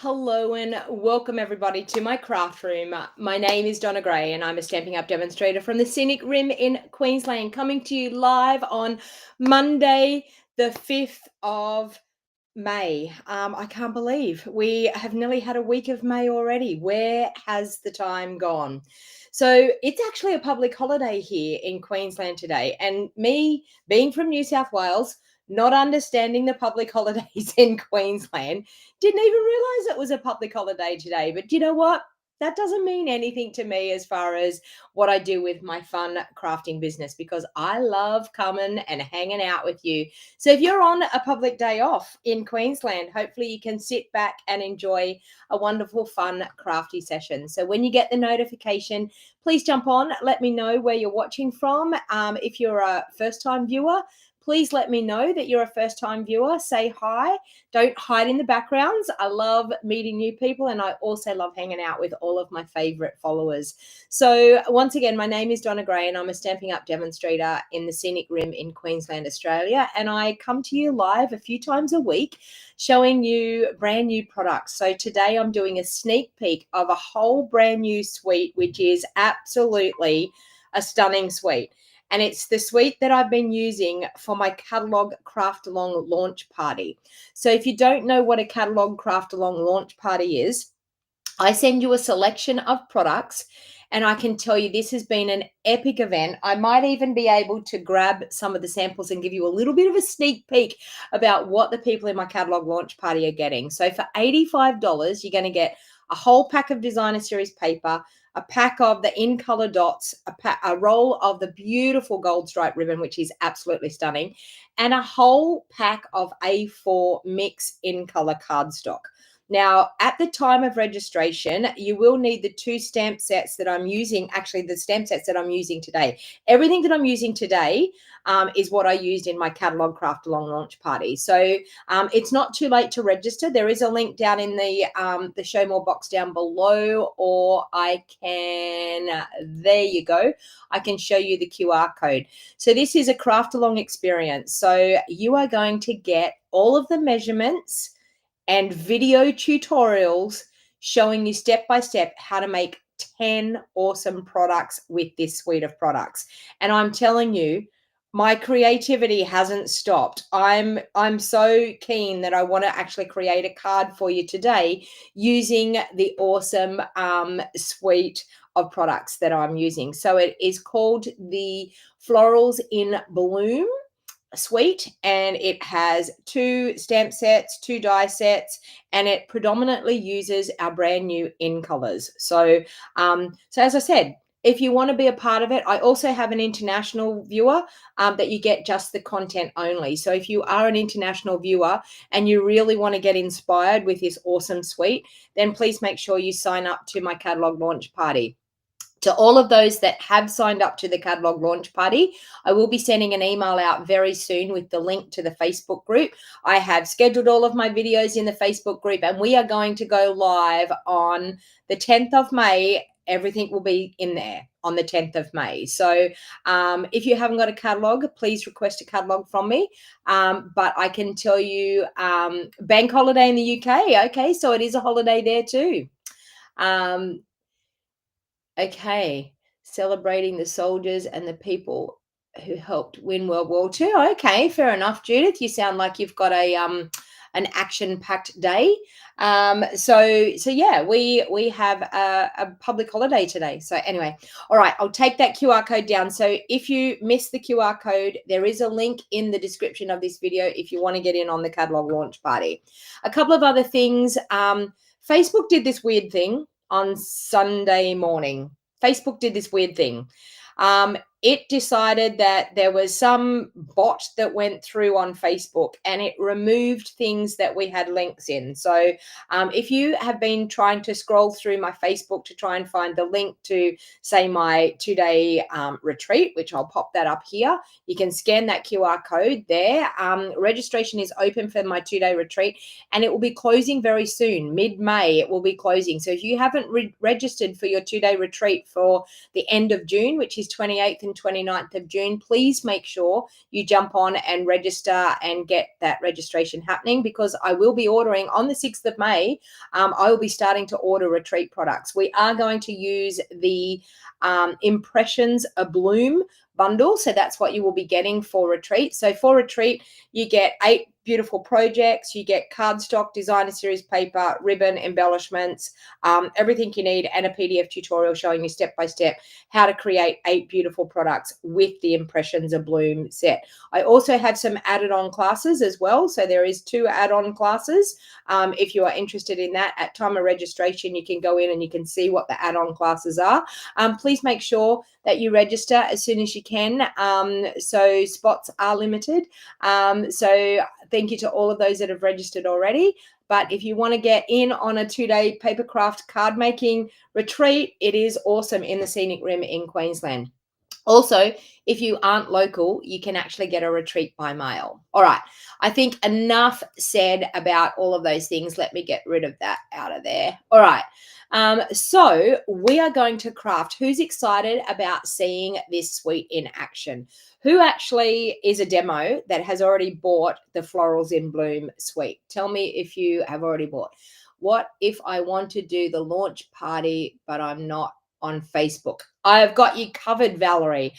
Hello and welcome everybody to my craft room. My name is Donna Gray and I'm a Stampin' Up demonstrator from the Scenic Rim in Queensland, coming to you live on Monday, the 5th of May. I can't believe we have nearly had a week of May already. Where has the time gone? So it's actually a public holiday here in Queensland today. And me being from New South Wales, not understanding the public holidays in Queensland, didn't even realize it was a public holiday today. But you know what? That doesn't mean anything to me as far as what I do with my fun crafting business, because I love coming and hanging out with you. So if you're on a public day off in Queensland, hopefully you can sit back and enjoy a wonderful, fun, crafty session. So when you get the notification, please jump on. Let me know where you're watching from. If you're a first-time viewer, please let me know that you're a first-time viewer. Say hi. Don't hide in the backgrounds. I love meeting new people, and I also love hanging out with all of my favorite followers. So once again, my name is Donna Gray and I'm a Stampin' Up demonstrator in the Scenic Rim in Queensland, Australia. And I come to you live a few times a week showing you brand new products. So today I'm doing a sneak peek of a whole brand new suite, which is absolutely a stunning suite. And it's the suite that I've been using for my Catalogue Craft Along launch party. So if you don't know what a Catalogue Craft Along launch party is, I send you a selection of products, and I can tell you this has been an epic event. I might even be able to grab some of the samples and give you a little bit of a sneak peek about what the people in my Catalogue launch party are getting. So for $85, you're going to get a whole pack of designer series paper, a pack of the in color dots, a roll of the beautiful gold stripe ribbon, which is absolutely stunning, and a whole pack of A4 mix in color cardstock. Now, at the time of registration, you will need the two stamp sets that I'm using, actually the stamp sets that I'm using today. Everything that I'm using today is what I used in my Catalogue Craft Along launch party. So it's not too late to register. There is a link down in the Show More box down below, or I can, there you go, I can show you the QR code. So this is a Craft Along experience. So you are going to get all of the measurements and video tutorials showing you step by step how to make 10 awesome products with this suite of products. And I'm telling you, my creativity hasn't stopped. I'm so keen that I want to actually create a card for you today using the awesome suite of products that I'm using. So it is called the Florals in Bloom suite, and it has two stamp sets, two die sets, and it predominantly uses our brand new in colors. So as I said, if you want to be a part of it, I also have an international viewer that you get just the content only. So if you are an international viewer and you really want to get inspired with this awesome suite, then please make sure you sign up to my Catalogue launch party. To all of those that have signed up to the Catalogue launch party, I will be sending an email out very soon with the link to the Facebook group. I have scheduled all of my videos in the Facebook group, and we are going to go live on the 10th of May. Everything will be in there on the 10th of May. So if you haven't got a catalogue, please request a catalogue from me. But I can tell you, bank holiday in the UK. Okay, so it is a holiday there too. Okay, celebrating the soldiers and the people who helped win World War II. Okay, fair enough, Judith. You sound like you've got a an action-packed day. So yeah, we have a public holiday today. So anyway, all right, I'll take that QR code down. So if you miss the QR code, there is a link in the description of this video if you want to get in on the Catalogue launch party. A couple of other things. Facebook did this weird thing on Sunday morning. Facebook did this weird thing. It decided that there was some bot that went through on Facebook and it removed things that we had links in. So if you have been trying to scroll through my Facebook to try and find the link to, say, my 2-day retreat, which I'll pop that up here, you can scan that QR code there. Registration is open for my 2-day retreat, and it will be closing very soon. Mid-May it will be closing. So if you haven't registered for your 2-day retreat for the end of June, which is 28th and and 29th of June, please make sure you jump on and register and get that registration happening, because I will be ordering on the 6th of May. I will be starting to order retreat products. We are going to use the Impressions a Bloom bundle. So that's what you will be getting for retreat. So for retreat, you get 8 beautiful projects, you get cardstock, designer series paper, ribbon, embellishments, everything you need, and a PDF tutorial showing you step by step how to create 8 beautiful products with the Impressions a Bloom set. I also have some added on classes as well. So there is 2 add-on classes. If you are interested in that, at time of registration, you can go in and you can see what the add-on classes are. Please make sure that you register as soon as you can. So spots are limited. So thank you to all of those that have registered already. But if you want to get in on a 2-day papercraft card making retreat, it is awesome in the Scenic Rim in Queensland. Also, if you aren't local, you can actually get a retreat by mail. All right. I think enough said about all of those things. Let me get rid of that out of there. All right. So we are going to craft. Who's excited about seeing this suite in action? Who actually is a demo that has already bought the Florals in Bloom suite? Tell me if you have already bought. What if I want to do the launch party, but I'm not on Facebook? I have got you covered, Valerie,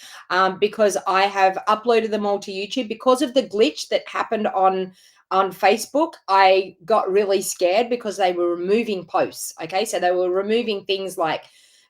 because I have uploaded them all to YouTube. Because of the glitch that happened on Facebook, I got really scared because they were removing posts. Okay, so they were removing things like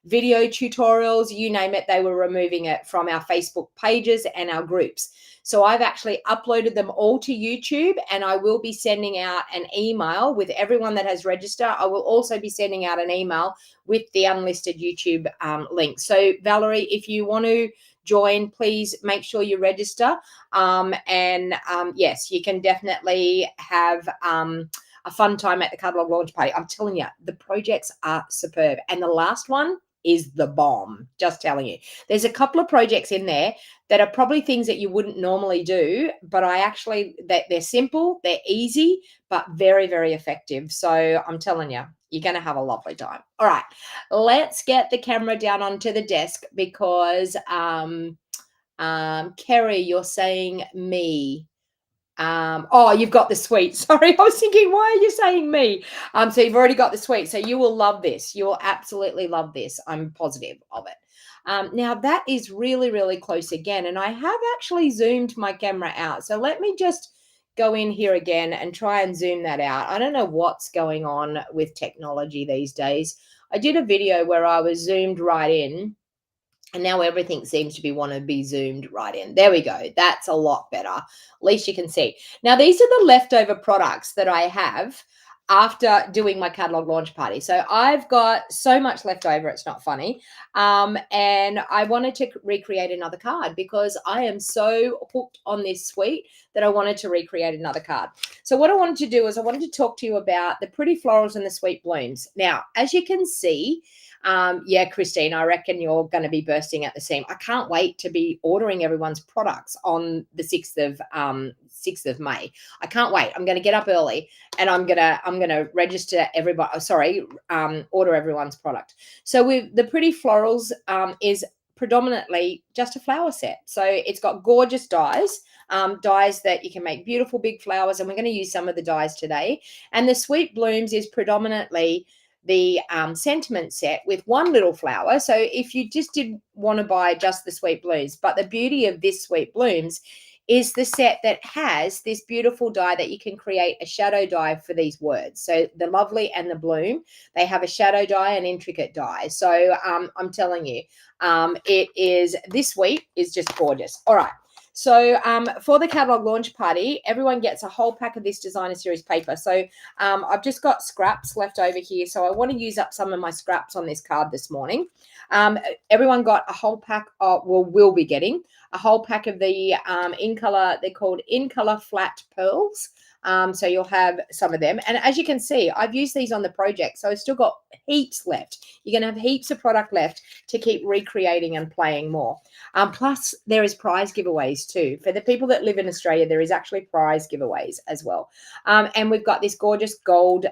video tutorials, you name it, they were removing it from our Facebook pages and our groups. So I've actually uploaded them all to YouTube, and I will be sending out an email with everyone that has registered. I will also be sending out an email with the unlisted YouTube link. So Valerie, if you want to join, please make sure you register. Yes, you can definitely have a fun time at the catalog launch party. I'm telling you, the projects are superb. And the last one is the bomb. Just telling you. There's a couple of projects in there that are probably things that you wouldn't normally do, but they're simple, they're easy, but very, very effective. So I'm telling you, you're going to have a lovely time. All right, let's get the camera down onto the desk, because Kerry, you're saying me. Oh, you've got the suite. Sorry, I was thinking, why are you saying me? So you've already got the suite. So you will love this. You will absolutely love this. I'm positive of it. Now that is really, really close again. And I have actually zoomed my camera out. So let me just go in here again and try and zoom that out. I don't know what's going on with technology these days. I did a video where I was zoomed right in, and now everything seems to want to be zoomed right in. There we go. That's a lot better. At least you can see. Now, these are the leftover products that I have after doing my catalog launch party. So I've got so much left over, it's not funny. And I wanted to recreate another card because I am so hooked on this suite that I wanted to recreate another card. So what I wanted to do is I wanted to talk to you about the pretty florals and the sweet blooms. Now, as you can see, yeah, Christine, I reckon you're going to be bursting at the seam. I can't wait to be ordering everyone's products on the 6th of May. I can't wait. I'm going to get up early and I'm going to register everybody. Order everyone's product. So with the pretty florals is predominantly just a flower set. So it's got gorgeous dies, dies that you can make beautiful big flowers, and we're going to use some of the dies today. And the sweet blooms is predominantly the sentiment set with one little flower. So if you just did want to buy just the sweet blooms, but the beauty of this sweet blooms is the set that has this beautiful die that you can create a shadow die for these words. So the lovely and the bloom, they have a shadow die and intricate die. So I'm telling you, this week is just gorgeous. All right. So for the catalog launch party, everyone gets a whole pack of this designer series paper. So I've just got scraps left over here. So I want to use up some of my scraps on this card this morning. Everyone got a whole pack of, will be getting a whole pack of the in color, they're called in color flat pearls. So you'll have some of them. And as you can see, I've used these on the project, so I've still got heaps left. You're going to have heaps of product left to keep recreating and playing more. Plus, there is prize giveaways too. For the people that live in Australia, there is actually prize giveaways as well. And we've got this gorgeous gold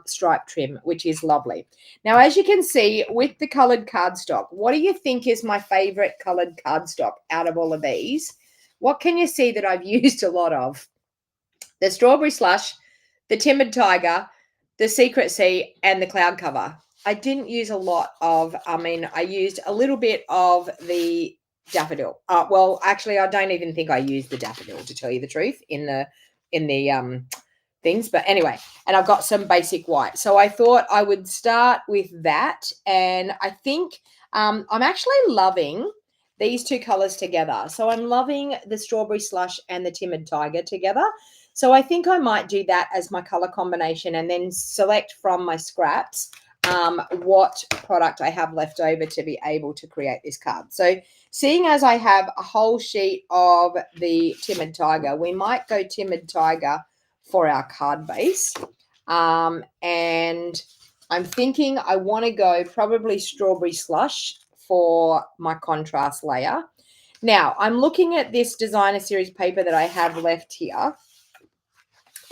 stripe trim, which is lovely. Now, as you can see, with the coloured cardstock, what do you think is my favourite coloured cardstock out of all of these? What can you see that I've used a lot of? The Strawberry Slush, the Timid Tiger, the Secret Sea, and the Cloud Cover. I didn't use a lot of, I used a little bit of the Daffodil. Well, actually, I don't even think I used the Daffodil, to tell you the truth, in the things. But anyway, and I've got some basic white. So I thought I would start with that. And I think I'm actually loving these two colors together. So I'm loving the Strawberry Slush and the Timid Tiger together. So I think I might do that as my color combination and then select from my scraps what product I have left over to be able to create this card. So seeing as I have a whole sheet of the Timid Tiger, we might go Timid Tiger for our card base. And I'm thinking I want to go probably Strawberry Slush for my contrast layer. Now, I'm looking at this designer series paper that I have left here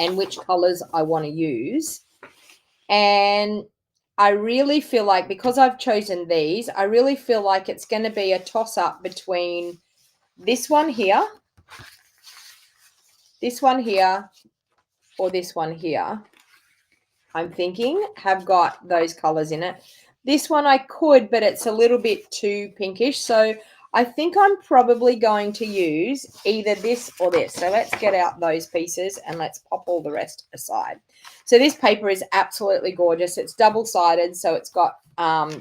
and which colors I want to use. And I really feel like, because I've chosen these, I really feel like it's going to be a toss-up between this one here, or this one here. I'm thinking have got those colors in it. This one I could, but it's a little bit too pinkish. So I think I'm probably going to use either this or this. So let's get out those pieces and let's pop all the rest aside. So this paper is absolutely gorgeous. It's double-sided, so it's got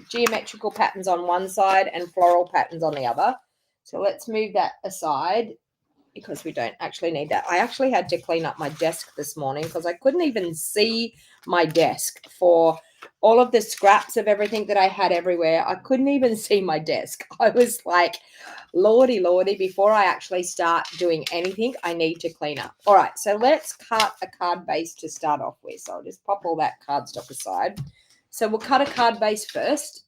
geometrical patterns on one side and floral patterns on the other. So let's move that aside because we don't actually need that. I actually had to clean up my desk this morning because I couldn't even see my desk for all of the scraps of everything that I had everywhere. I couldn't even see my desk. I was like, lordy, before I actually start doing anything, I need to clean up. All right, so let's cut a card base to start off with. So I'll just pop all that cardstock aside. So we'll cut a card base first.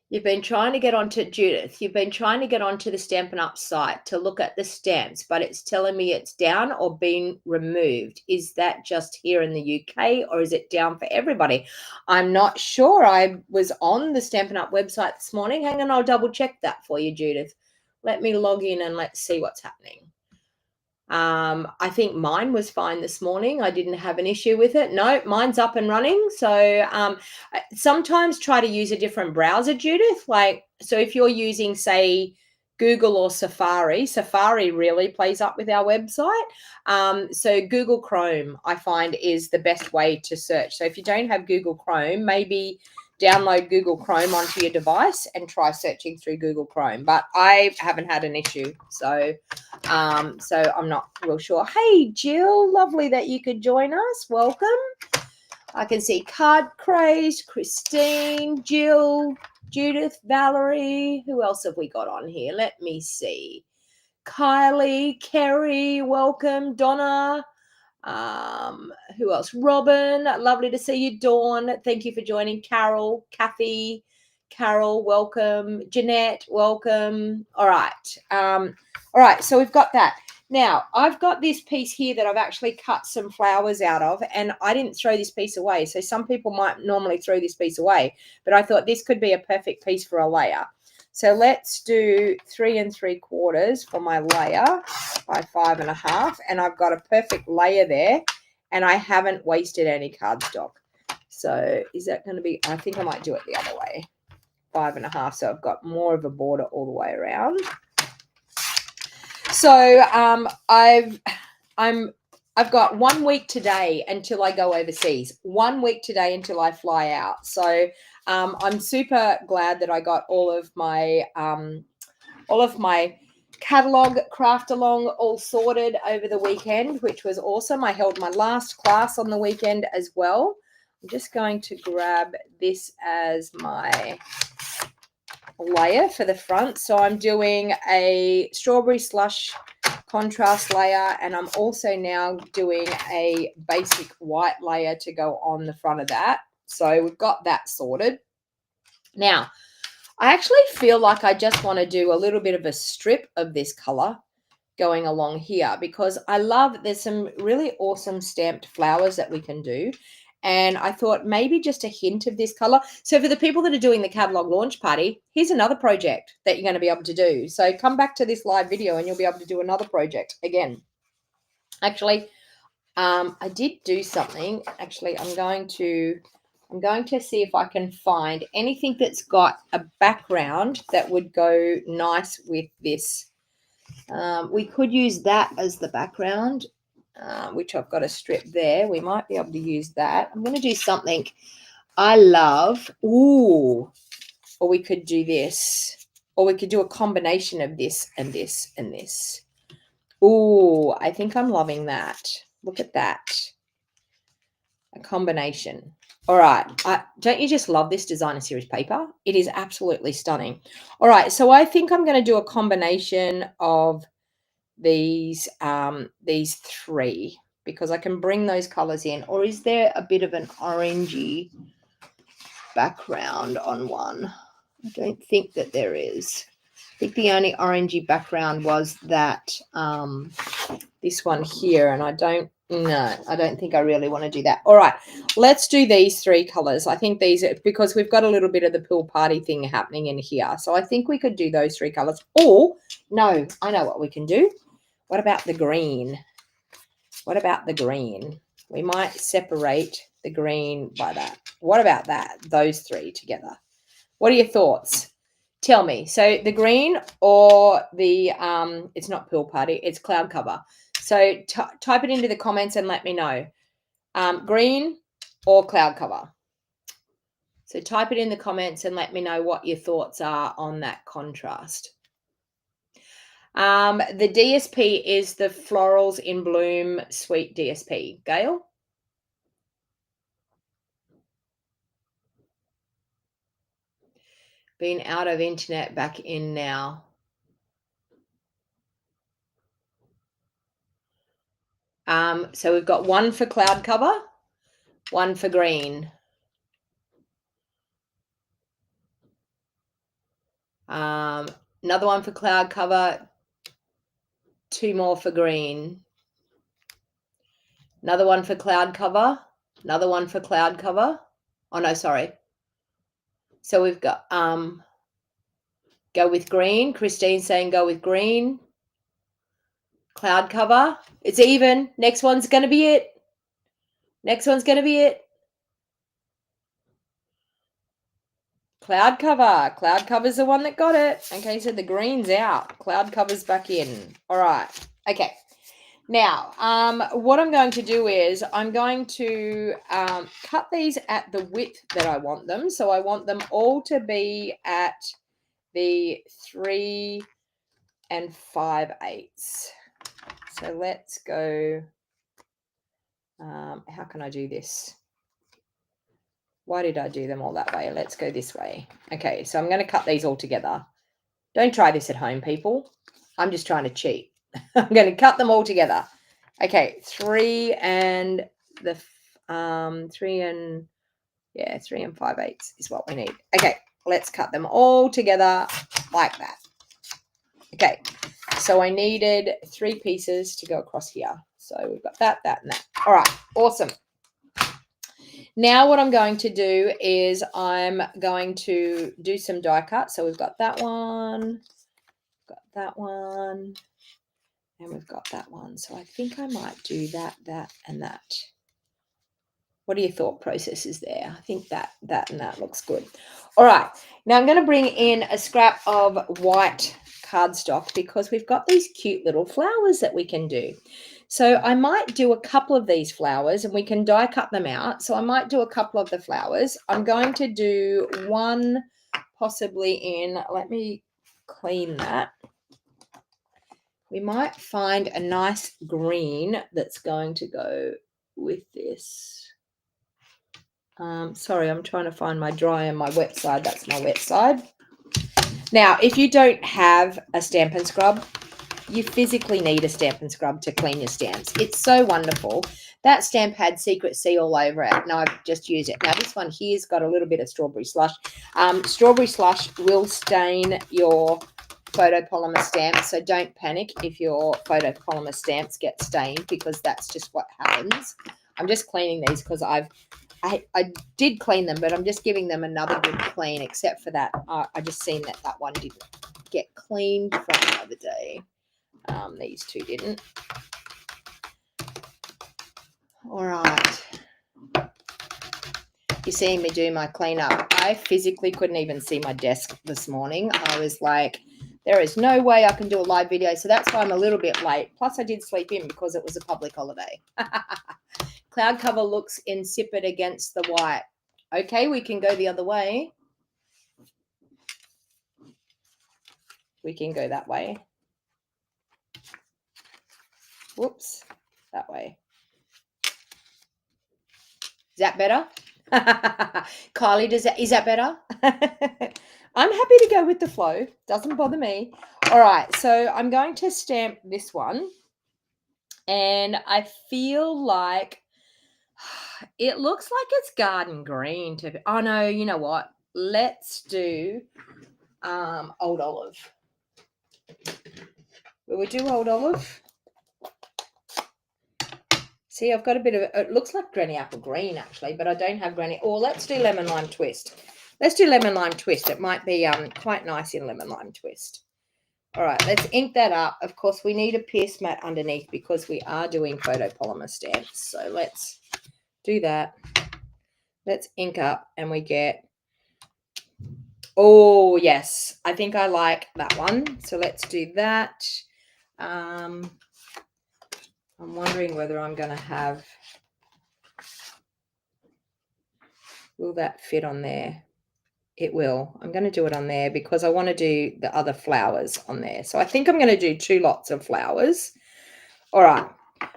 You've been trying to get onto, Judith, you've been trying to get onto the Stampin' Up site to look at the stamps, but it's telling me it's down or been removed. Is that just here in the UK or is it down for everybody? I'm not sure. I was on the Stampin' Up website this morning. Hang on, I'll double check that for you, Judith. Let me log in and let's see what's happening. I think mine was fine this morning. I didn't have an issue with it. No, mine's up and running. So sometimes try to use a different browser, Judith. So if you're using, say, Google or Safari really plays up with our website. So Google Chrome, I find, is the best way to search. So if you don't have Google Chrome, maybe download Google Chrome onto your device and try searching through Google Chrome. But I haven't had an issue, so I'm not real sure. Hey, Jill, lovely that you could join us. Welcome. I can see Card Craze, Christine, Jill, Judith, Valerie. Who else have we got on here? Let me see. Kylie, Kerry, welcome. Donna. Who else? Robin, lovely to see you. Dawn, thank you for joining. Carol, Kathy, Carol, welcome. Jeanette, welcome. All right, so we've got that. Now, I've got this piece here that I've actually cut some flowers out of, and I didn't throw this piece away. So some people might normally throw this piece away, but I thought this could be a perfect piece for a layer. So let's do 3 3/4 for my layer by 5 1/2. And I've got a perfect layer there and I haven't wasted any cardstock. So is that going to be, I think I might do it the other way, 5 1/2. So I've got more of a border all the way around. So I've got 1 week today until I go overseas, 1 week today until I fly out. So I'm super glad that I got all of my catalog craft along all sorted over the weekend, which was awesome. I held my last class on the weekend as well. I'm just going to grab this as my layer for the front. So I'm doing a Strawberry Slush contrast layer, and I'm also now doing a basic white layer to go on the front of that. So we've got that sorted. Now, I actually feel like I just want to do a little bit of a strip of this color going along here, because I love, there's some really awesome stamped flowers that we can do. And I thought maybe just a hint of this color. So for the people that are doing the catalog launch party, here's another project that you're going to be able to do. So come back to this live video and you'll be able to do another project again. Actually, I did do something. Actually, I'm going to see if I can find anything that's got a background that would go nice with this. We could use that as the background, which I've got a strip there. We might be able to use that. I'm going to do something I love. Ooh, or we could do this, or we could do a combination of this and this and this. Ooh, I think I'm loving that. Look at that. A combination. All right. Don't you just love this designer series paper? It is absolutely stunning. All right. So I think I'm going to do a combination of these three, because I can bring those colors in. Or is there a bit of an orangey background on one? I don't think that there is. I think the only orangey background was that this one here, and I don't think I really want to do that. All right, let's do these three colors. I think these are, because we've got a little bit of the pool party thing happening in here, so I think we could do those three colors. Or no, I know what we can do. What about the green? What about the green? We might separate the green by that. What about that? Those three together. What are your thoughts? Tell me. So the green or the, it's not pool party, it's cloud cover. So type it into the comments and let me know. Green or cloud cover. So type it in the comments and let me know what your thoughts are on that contrast. The DSP is the Florals in Bloom Sweet DSP. Gail? Been out of internet, back in now. So we've got one for cloud cover, one for green. Another one for cloud cover, two more for green. Another one for cloud cover, another one for cloud cover. Oh no, sorry. So we've got go with green. Christine's saying go with green. Cloud cover. It's even. Next one's going to be it. Next one's going to be it. Cloud cover. Cloud cover's the one that got it. Okay, so the green's out. Cloud cover's back in. All right. Okay. Now, what I'm going to do is I'm going to cut these at the width that I want them. So I want them all to be at the 3 5/8. So let's go. How can I do this? Why did I do them all that way? Let's go this way. Okay, so I'm going to cut these all together. Don't try this at home, people. I'm just trying to cheat. I'm going to cut them all together. Okay, 3 and the 3 and 5/8 is what we need. Okay, let's cut them all together like that. Okay, so I needed 3 pieces to go across here. So we've got that, that, and that. All right, awesome. Now what I'm going to do is I'm going to do some die cut. So we've got that one, got that one, and we've got that one. So I think I might do that, that, and that. What are your thought processes there? I think that, that, and that looks good. All right. Now I'm going to bring in a scrap of white cardstock because we've got these cute little flowers that we can do. So I might do a couple of these flowers and we can die cut them out. So I might do a couple of the flowers. I'm going to do one possibly in, let me clean that. We might find a nice green that's going to go with this. Sorry, I'm trying to find my dry and my wet side. That's my wet side. Now, if you don't have a Stampin' Scrub, you physically need a stamp and scrub to clean your stamps. It's so wonderful. That stamp had Secret Sea all over it, and I've just used it. Now, this one here's got a little bit of strawberry slush. Strawberry slush will stain your photopolymer stamps, so don't panic if your photopolymer stamps get stained, because that's just what happens. I'm just cleaning these because I did clean them, but I'm just giving them another good clean, except for that. I just seen that one didn't get cleaned from the other day. These two didn't. All right. You're seeing me do my cleanup. I physically couldn't even see my desk this morning. I was like, there is no way I can do a live video. So that's why I'm a little bit late. Plus, I did sleep in because it was a public holiday. Cloud cover looks insipid against the white. Okay, we can go the other way. We can go that way. Whoops, that way. Is that better? Kylie, is that better? I'm happy to go with the flow. Doesn't bother me. All right, so I'm going to stamp this one. And I feel like it looks like it's garden green. Oh, no, you know what? Let's do Old Olive. Will we do Old Olive? See, I've got a bit of it looks like Granny Apple Green, actually, but I don't have Granny. Or let's do Lemon Lime Twist. Let's do Lemon Lime Twist. It might be quite nice in Lemon Lime Twist. All right, let's ink that up. Of course, we need a pierce mat underneath because we are doing photopolymer stamps. So let's do that. Let's ink up and we get, oh, yes, I think I like that one. So let's do that. I'm wondering whether I'm going to have, will that fit on there? It will. I'm going to do it on there because I want to do the other flowers on there. So I think I'm going to do 2 lots of flowers. All right.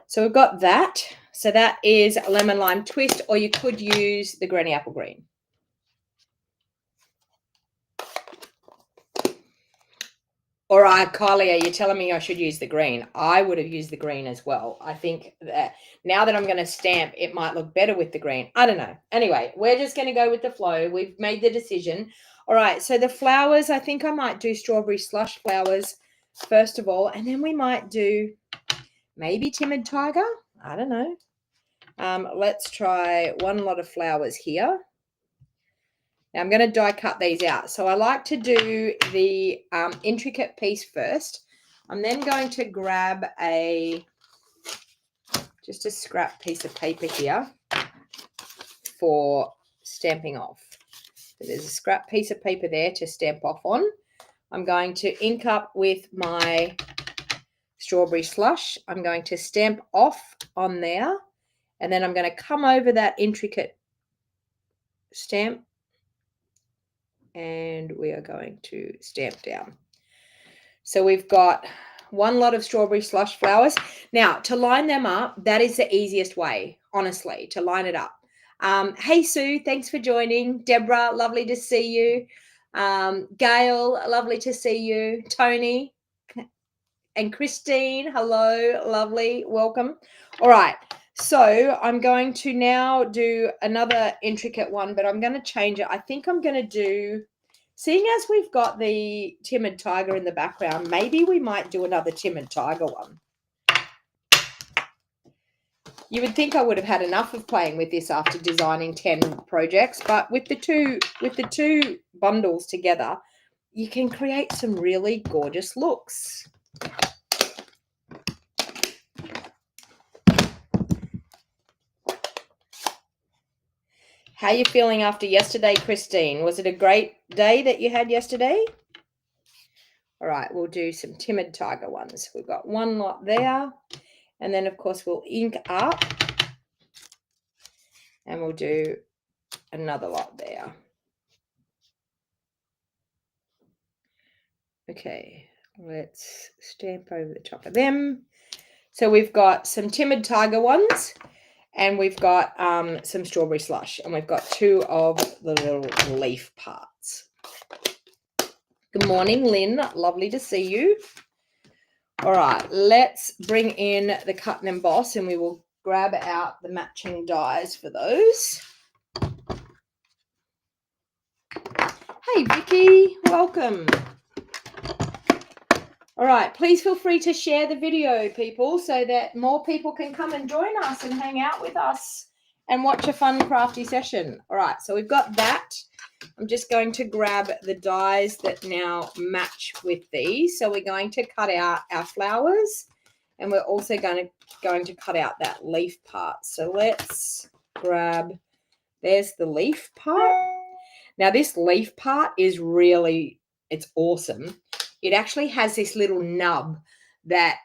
So we've got that. So that is a Lemon Lime Twist, or you could use the Granny Apple Green. All right, Kylie, are you telling me I should use the green? I would have used the green as well. I think that now that I'm going to stamp, it might look better with the green. I don't know. Anyway, we're just going to go with the flow. We've made the decision. All right, so the flowers, I think I might do strawberry slush flowers first of all, and then we might do maybe Timid Tiger. I don't know. Let's try 1 lot of flowers here. Now I'm going to die cut these out. So I like to do the intricate piece first. I'm then going to grab just a scrap piece of paper here for stamping off. So there's a scrap piece of paper there to stamp off on. I'm going to ink up with my strawberry slush. I'm going to stamp off on there, and then I'm going to come over that intricate stamp, and we are going to stamp down. So we've got 1 lot of strawberry slush flowers. Now, to line them up, that is the easiest way, honestly, to line it up. Hey, Sue, thanks for joining. Deborah, lovely to see you. Gail, lovely to see you. Tony and Christine, hello, lovely, welcome. All right. So I'm going to now do another intricate one, but I'm going to change it. I think I'm going to do, seeing as we've got the Timid Tiger in the background, maybe we might do another Timid Tiger one. You would think I would have had enough of playing with this after designing 10 projects, but with the two bundles together, you can create some really gorgeous looks. How are you feeling after yesterday, Christine? Was it a great day that you had yesterday? All right, we'll do some Timid Tiger ones. We've got 1 lot there. And then, of course, we'll ink up. And we'll do another lot there. Okay, let's stamp over the top of them. So we've got some Timid Tiger ones. And we've got some strawberry slush, and we've got 2 of the little leaf parts. Good morning, Lynn. Lovely to see you. All right, let's bring in the cut and emboss, and we will grab out the matching dies for those. Hey, Vicky, welcome. All right, please feel free to share the video, people, so that more people can come and join us and hang out with us and watch a fun crafty session. All right, so we've got that. I'm just going to grab the dies that now match with these. So we're going to cut out our flowers, and we're also going to cut out that leaf part. So let's grab, there's the leaf part. Now this leaf part is really, it's awesome. It actually has this little nub that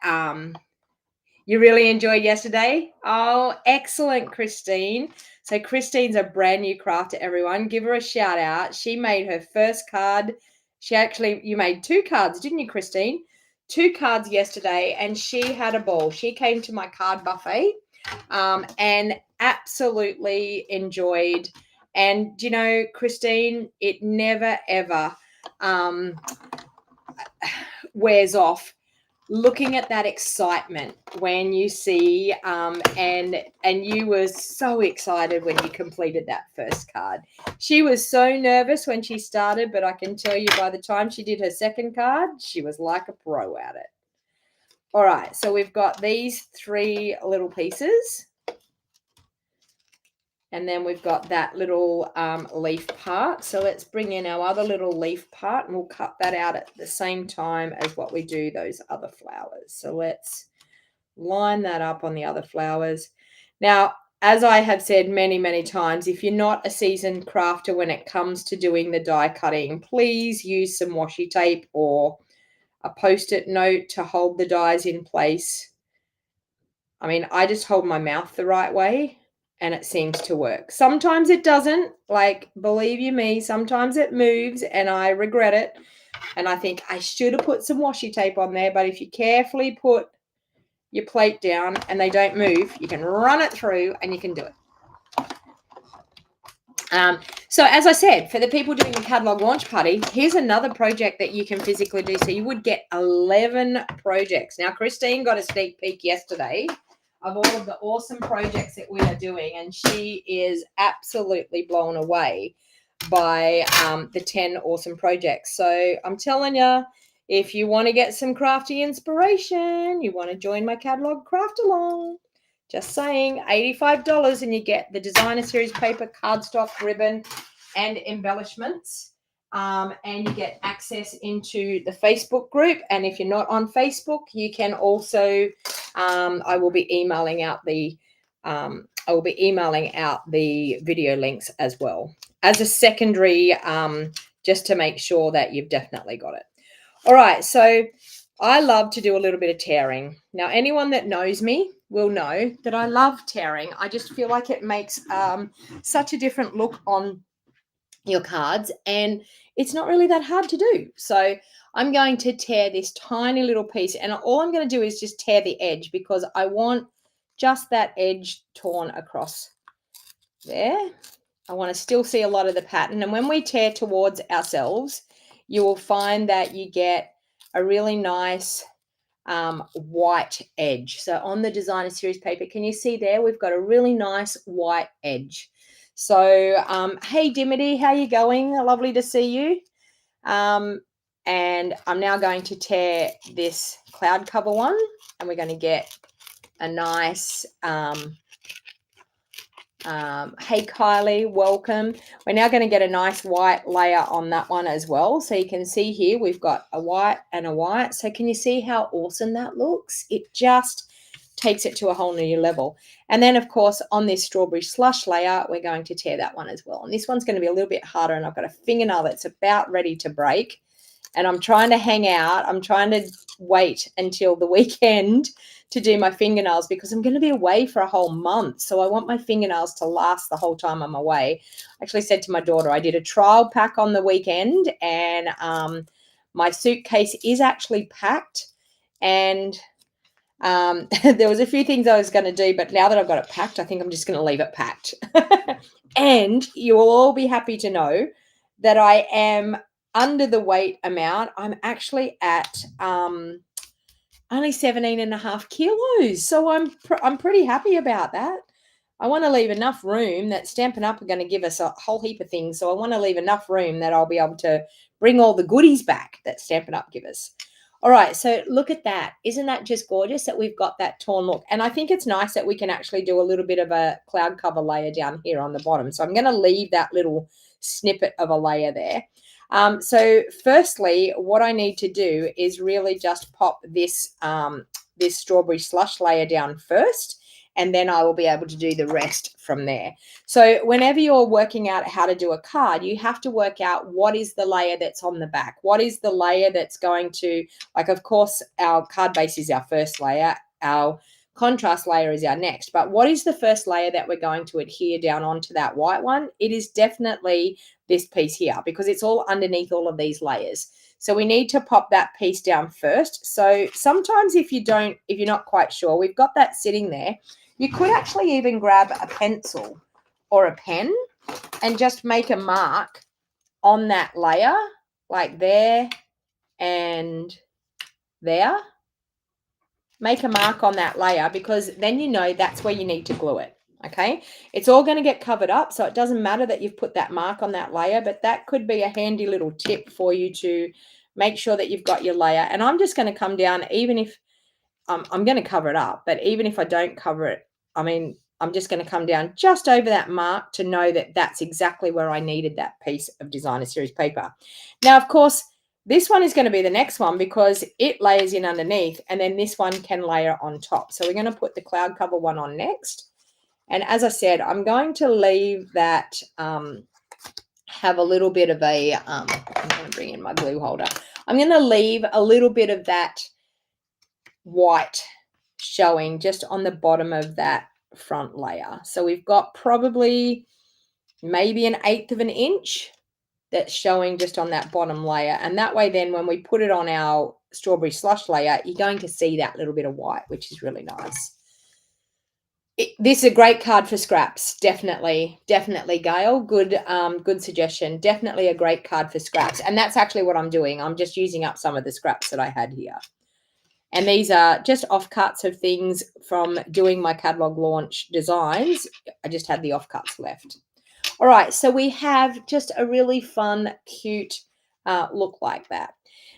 you really enjoyed yesterday. Oh, excellent, Christine. So Christine's a brand new crafter, everyone. Give her a shout out. She made her first card. You made 2 cards, didn't you, Christine? 2 cards yesterday, and she had a ball. She came to my card buffet and absolutely enjoyed. And, you know, Christine, it never, ever wears off looking at that excitement when you see and you were so excited when you completed that first card. She was so nervous when she started, but I can tell you by the time she did her second card, she was like a pro at it. All right, so we've got these 3 little pieces. And then we've got that little leaf part. So let's bring in our other little leaf part, and we'll cut that out at the same time as what we do those other flowers. So let's line that up on the other flowers. Now, as I have said many, many times, if you're not a seasoned crafter when it comes to doing the die cutting, please use some washi tape or a Post-it note to hold the dies in place. I mean, I just hold my mouth the right way, and it seems to work. Sometimes it doesn't. Like, believe you me, sometimes it moves and I regret it. And I think I should have put some washi tape on there. But if you carefully put your plate down and they don't move, you can run it through and you can do it. So as I said, for the people doing the catalog launch party, here's another project that you can physically do. So you would get 11 projects. Now, Christine got a sneak peek yesterday of all of the awesome projects that we are doing, and she is absolutely blown away by the 10 awesome projects. So I'm telling you, if you want to get some crafty inspiration, you want to join my catalog craft along. Just saying, $85, and you get the designer series paper, cardstock, ribbon, and embellishments. And you get access into the Facebook group. And if you're not on Facebook, you can also, I will be emailing out the video links as well as a secondary, just to make sure that you've definitely got it. All right, so I love to do a little bit of tearing. Now, anyone that knows me will know that I love tearing. I just feel like it makes such a different look on your cards, and it's not really that hard to do. So I'm going to tear this tiny little piece, and all I'm going to do is just tear the edge because I want just that edge torn across there. I want to still see a lot of the pattern. And when we tear towards ourselves, you will find that you get a really nice white edge. So on the designer series paper, can you see there? We've got a really nice white edge. So, hey, Dimity, how you going? Lovely to see you. And I'm now going to tear this cloud cover one, and we're going to get a nice, hey, Kylie, welcome. We're now going to get a nice white layer on that one as well. So you can see here, we've got a white and a white. So can you see how awesome that looks? It just takes it to a whole new level. And then, of course, on this strawberry slush layer, we're going to tear that one as well. And this one's going to be a little bit harder, and I've got a fingernail that's about ready to break. And I'm trying to hang out. I'm trying to wait until the weekend to do my fingernails because I'm going to be away for a whole month. So I want my fingernails to last the whole time I'm away. I actually said to my daughter, I did a trial pack on the weekend, and my suitcase is actually packed. And there was a few things I was going to do, but now that I've got it packed, I think I'm just going to leave it packed. And you will all be happy to know that I am under the weight amount. I'm actually at, I'm only 17.5 kilos. So I'm pretty happy about that. I want to leave enough room that Stampin' Up are going to give us a whole heap of things. So I want to leave enough room that I'll be able to bring all the goodies back that Stampin' Up give us. All right, so look at that. Isn't that just gorgeous that we've got that torn look? And I think it's nice that we can actually do a little bit of a cloud cover layer down here on the bottom. So I'm going to leave that little snippet of a layer there. So firstly, what I need to do is really just pop this, this strawberry slush layer down first, and then I will be able to do the rest from there. So whenever you're working out how to do a card, you have to work out what is the layer that's on the back. What is the layer that's going to, like, of course, our card base is our first layer. Our contrast layer is our next. But what is the first layer that we're going to adhere down onto that white one? It is definitely this piece here, because it's all underneath all of these layers. So we need to pop that piece down first. So sometimes if you're not quite sure, we've got that sitting there. You could actually even grab a pencil or a pen and just make a mark on that layer, like there and there. Make a mark on that layer, because then you know that's where you need to glue it. Okay, it's all going to get covered up, so it doesn't matter that you've put that mark on that layer, but that could be a handy little tip for you to make sure that you've got your layer. And I'm just going to come down, even if I'm going to cover it up, but even if I don't cover it, I mean, I'm just going to come down just over that mark to know that that's exactly where I needed that piece of designer series paper. Now, of course, this one is going to be the next one because it layers in underneath, and then this one can layer on top. So we're going to put the cloud cover one on next. And as I said, I'm going to leave that, have a little bit of a, I'm going to bring in my glue holder. I'm going to leave a little bit of that white showing just on the bottom of that front layer. So we've got probably maybe 1/8 of an inch that's showing just on that bottom layer. And that way then when we put it on our strawberry slush layer, you're going to see that little bit of white, which is really nice. This is a great card for scraps. Definitely, Gail. Good suggestion. Definitely a great card for scraps. And that's actually what I'm doing. I'm just using up some of the scraps that I had here. And these are just offcuts of things from doing my catalog launch designs. I just had the offcuts left. All right, so we have just a really fun, cute look like that.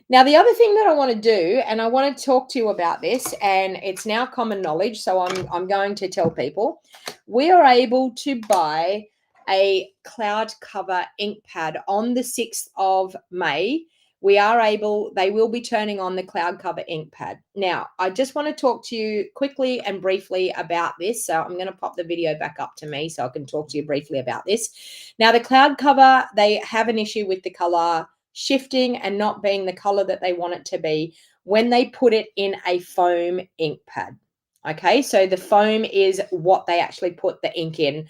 Now, the other thing that I want to do, and I want to talk to you about this, and it's now common knowledge, so I'm going to tell people, we are able to buy a cloud cover ink pad on the 6th of May. They will be turning on the cloud cover ink pad. Now, I just want to talk to you quickly and briefly about this. So I'm going to pop the video back up to me so I can talk to you briefly about this. Now, the cloud cover, they have an issue with the color shifting and not being the color that they want it to be when they put it in a foam ink pad. Okay, so the foam is what they actually put the ink in.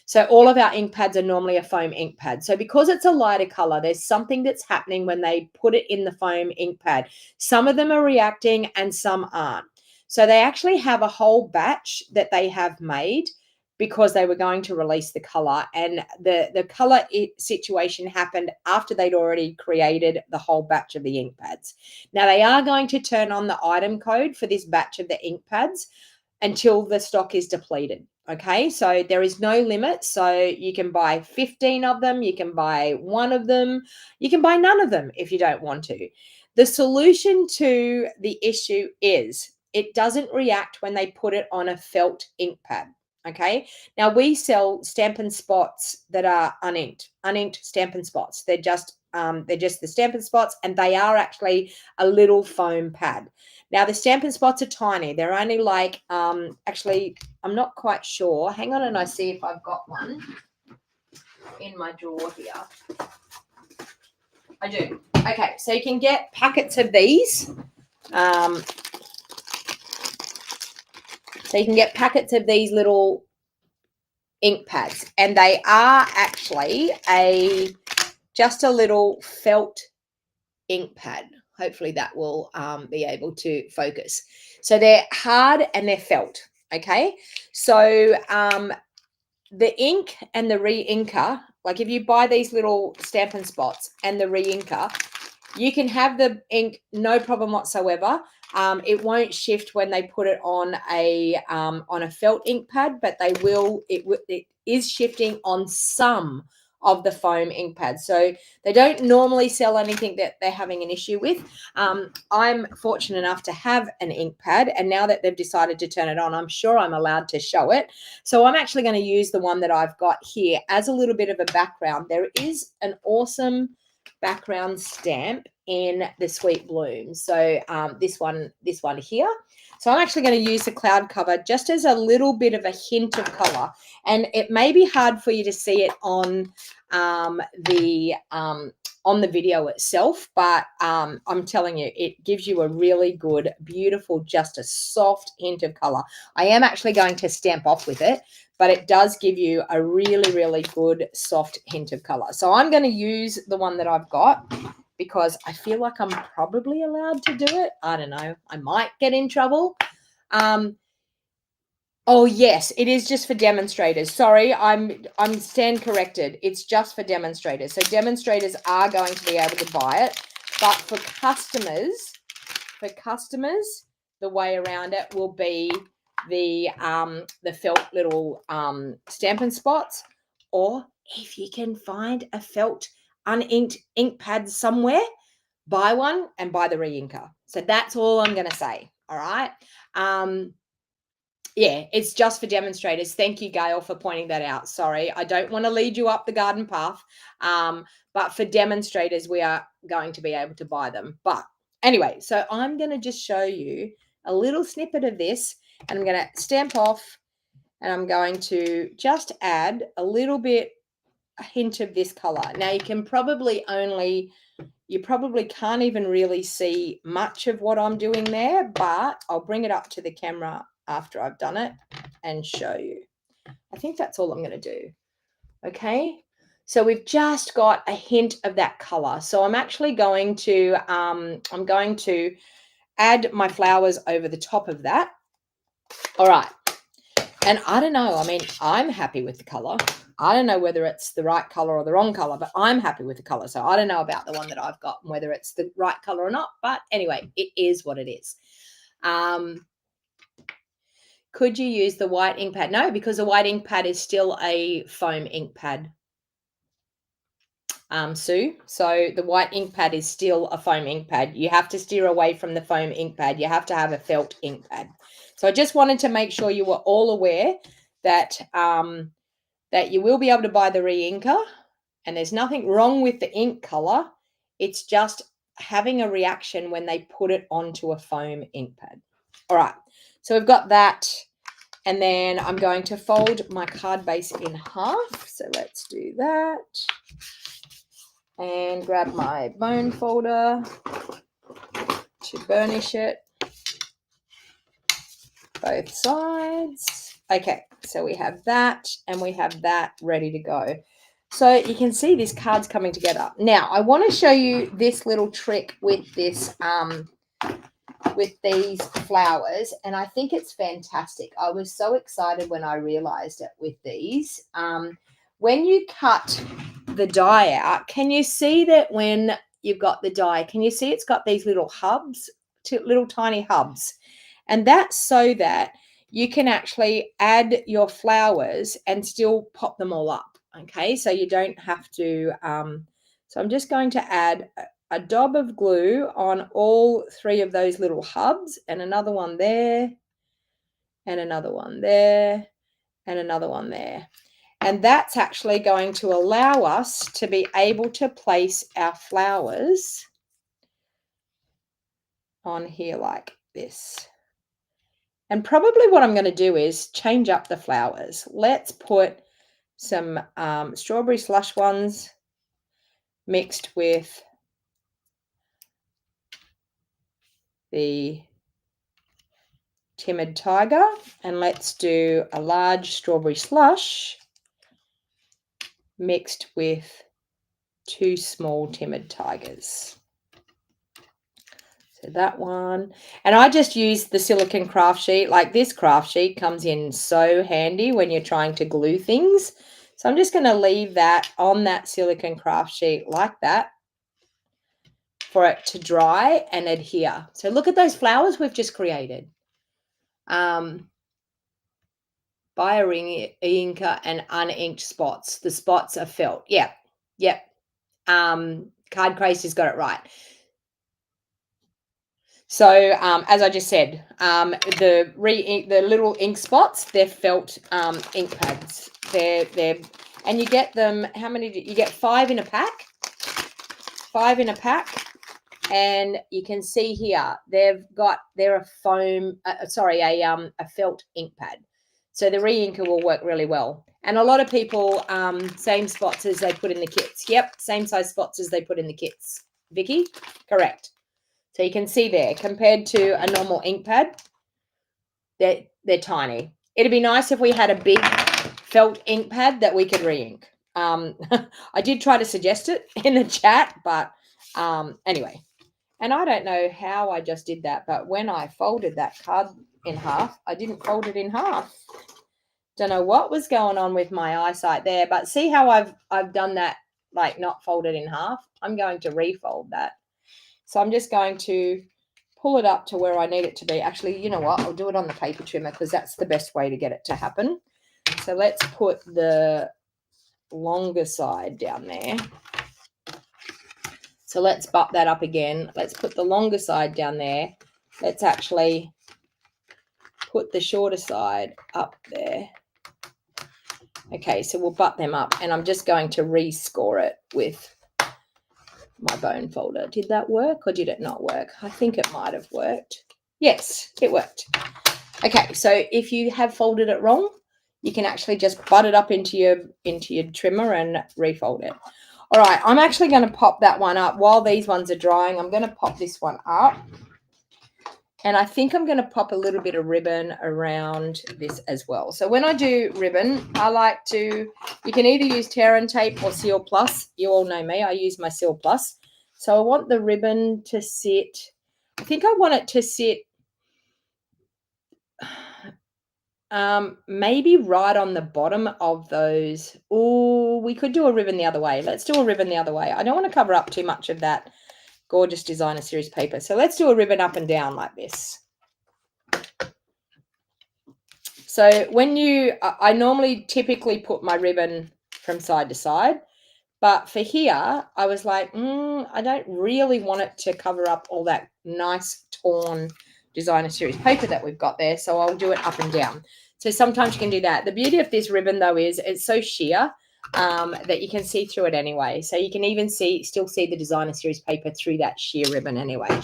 So all of our ink pads are normally a foam ink pad. So because it's a lighter color, there's something that's happening when they put it in the foam ink pad. Some of them are reacting and some aren't. So they actually have a whole batch that they have made because they were going to release the color, and the color situation happened after they'd already created the whole batch of the ink pads. Now they are going to turn on the item code for this batch of the ink pads until the stock is depleted. Okay, so there is no limit. So you can buy 15 of them, you can buy one of them, you can buy none of them if you don't want to. The solution to the issue is it doesn't react when they put it on a felt ink pad. Okay, now we sell Stampin' Spots that are uninked Stampin' Spots. They're just the Stampin' Spots, and they are actually a little foam pad. Now the Stampin' Spots are tiny. They're only like, actually, I'm not quite sure. Hang on, and I see if I've got one in my drawer here. I do. Okay, so you can get packets of these. So you can get packets of these little ink pads, and they are actually just a little felt ink pad. Hopefully that will be able to focus. So they're hard and they're felt. Okay, so the ink and the re-inker, like if you buy these little Stampin' Spots and the re-inker, you can have the ink no problem whatsoever, It won't shift when they put it on a felt ink pad, but they will. It is shifting on some of the foam ink pads. So they don't normally sell anything that they're having an issue with. I'm fortunate enough to have an ink pad, and now that they've decided to turn it on, I'm sure I'm allowed to show it. So I'm actually going to use the one that I've got here as a little bit of a background. There is an awesome background stamp in the Sweet Bloom. So this one here. So I'm actually going to use the cloud cover just as a little bit of a hint of color. And it may be hard for you to see it on the video itself, but I'm telling you, it gives you a really good, beautiful, just a soft hint of color. I am actually going to stamp off with it, but it does give you a really, really good, soft hint of color. So I'm going to use the one that I've got because I feel like I'm probably allowed to do it. I don't know. I might get in trouble. Oh, yes, it is just for demonstrators. Sorry, I'm stand corrected. It's just for demonstrators. So demonstrators are going to be able to buy it. But for customers, the way around it will be the felt little Stampin' Spots, or if you can find a felt uninked ink pad somewhere, buy one and buy the re-inker. So that's all I'm going to say. All right. Yeah, it's just for demonstrators. Thank you, Gail, for pointing that out. Sorry, I don't want to lead you up the garden path. But for demonstrators, we are going to be able to buy them. But anyway, so I'm going to just show you a little snippet of this, and I'm going to stamp off, and I'm going to just add a little bit, a hint of this color. Now, you probably can't even really see much of what I'm doing there, but I'll bring it up to the camera after I've done it and show you. I think that's all I'm going to do. Okay, so we've just got a hint of that color. So I'm actually going to add my flowers over the top of that. All right, and I don't know, I mean, I'm happy with the color. I don't know whether it's the right color or the wrong color, but I'm happy with the color. So I don't know about the one that I've got and whether it's the right color or not, but anyway, it is what it is. Could you use the white ink pad? No, because the white ink pad is still a foam ink pad, Sue. So the white ink pad is still a foam ink pad. You have to steer away from the foam ink pad. You have to have a felt ink pad. So I just wanted to make sure you were all aware that that you will be able to buy the re-inker, and there's nothing wrong with the ink color. It's just having a reaction when they put it onto a foam ink pad. All right, so we've got that, and then I'm going to fold my card base in half. So let's do that, and grab my bone folder to burnish it, both sides. Okay, so we have that and we have that ready to go. So you can see this card's coming together. Now, I want to show you this little trick with this, with these flowers, and I think it's fantastic. I was so excited when I realized it with these. When you cut the die out, can you see that when you've got the die, can you see it's got these little hubs, little tiny hubs? And that's so that you can actually add your flowers and still pop them all up. Okay, so you don't have to. So I'm just going to add a dab of glue on all three of those little hubs, and another one there, and another one there, and another one there. And that's actually going to allow us to be able to place our flowers on here like this. And probably what I'm going to do is change up the flowers. Let's put some strawberry slush ones mixed with the Timid Tiger, and let's do a large strawberry slush mixed with two small Timid Tigers. So that one, and I just used the silicone craft sheet. Like, this craft sheet comes in so handy when you're trying to glue things. So I'm just going to leave that on that silicone craft sheet like that for it to dry and adhere. So look at those flowers we've just created. Bio inker and uninked spots. The spots are felt. Yep. Card Crazy's got it right. So as I just said, the little ink spots, they're felt ink pads. They're and you get them. How many? You get 5 in a pack. 5 in a pack. And you can see here they're a foam, a felt ink pad. So the re-inker will work really well. And a lot of people, same spots as they put in the kits. Yep, same size spots as they put in the kits. Vicky, correct. So you can see there, compared to a normal ink pad, they're tiny. It'd be nice if we had a big felt ink pad that we could re-ink. I did try to suggest it in the chat, but anyway. And I don't know how I just did that, but when I folded that card in half, I didn't fold it in half. Don't know what was going on with my eyesight there, but see how I've done that, like not folded in half? I'm going to refold that. So I'm just going to pull it up to where I need it to be. Actually, you know what? I'll do it on the paper trimmer because that's the best way to get it to happen. So let's put the longer side down there. So let's butt that up again. Let's put the longer side down there. Let's actually put the shorter side up there. Okay, so we'll butt them up, and I'm just going to rescore it with my bone folder. Did that work or did it not work? I think it might have worked. Yes, it worked. Okay, so if you have folded it wrong, you can actually just butt it up into your trimmer and refold it. All right, I'm actually going to pop that one up. While these ones are drying, I'm going to pop this one up. And I think I'm going to pop a little bit of ribbon around this as well. So when I do ribbon, I like to, you can either use tear and tape or Seal Plus. You all know me, I use my Seal Plus. So I want the ribbon to sit, I think I want it to sit maybe right on the bottom of those. Oh, we could do a ribbon the other way. Let's do a ribbon the other way. I don't want to cover up too much of that gorgeous designer series paper. So let's do a ribbon up and down like this. So when I normally typically put my ribbon from side to side, but for here, I was like, I don't really want it to cover up all that nice torn designer series paper that we've got there. So I'll do it up and down. So sometimes you can do that. The beauty of this ribbon though is it's so sheer that you can see through it anyway. So you can even still see the designer series paper through that sheer ribbon anyway.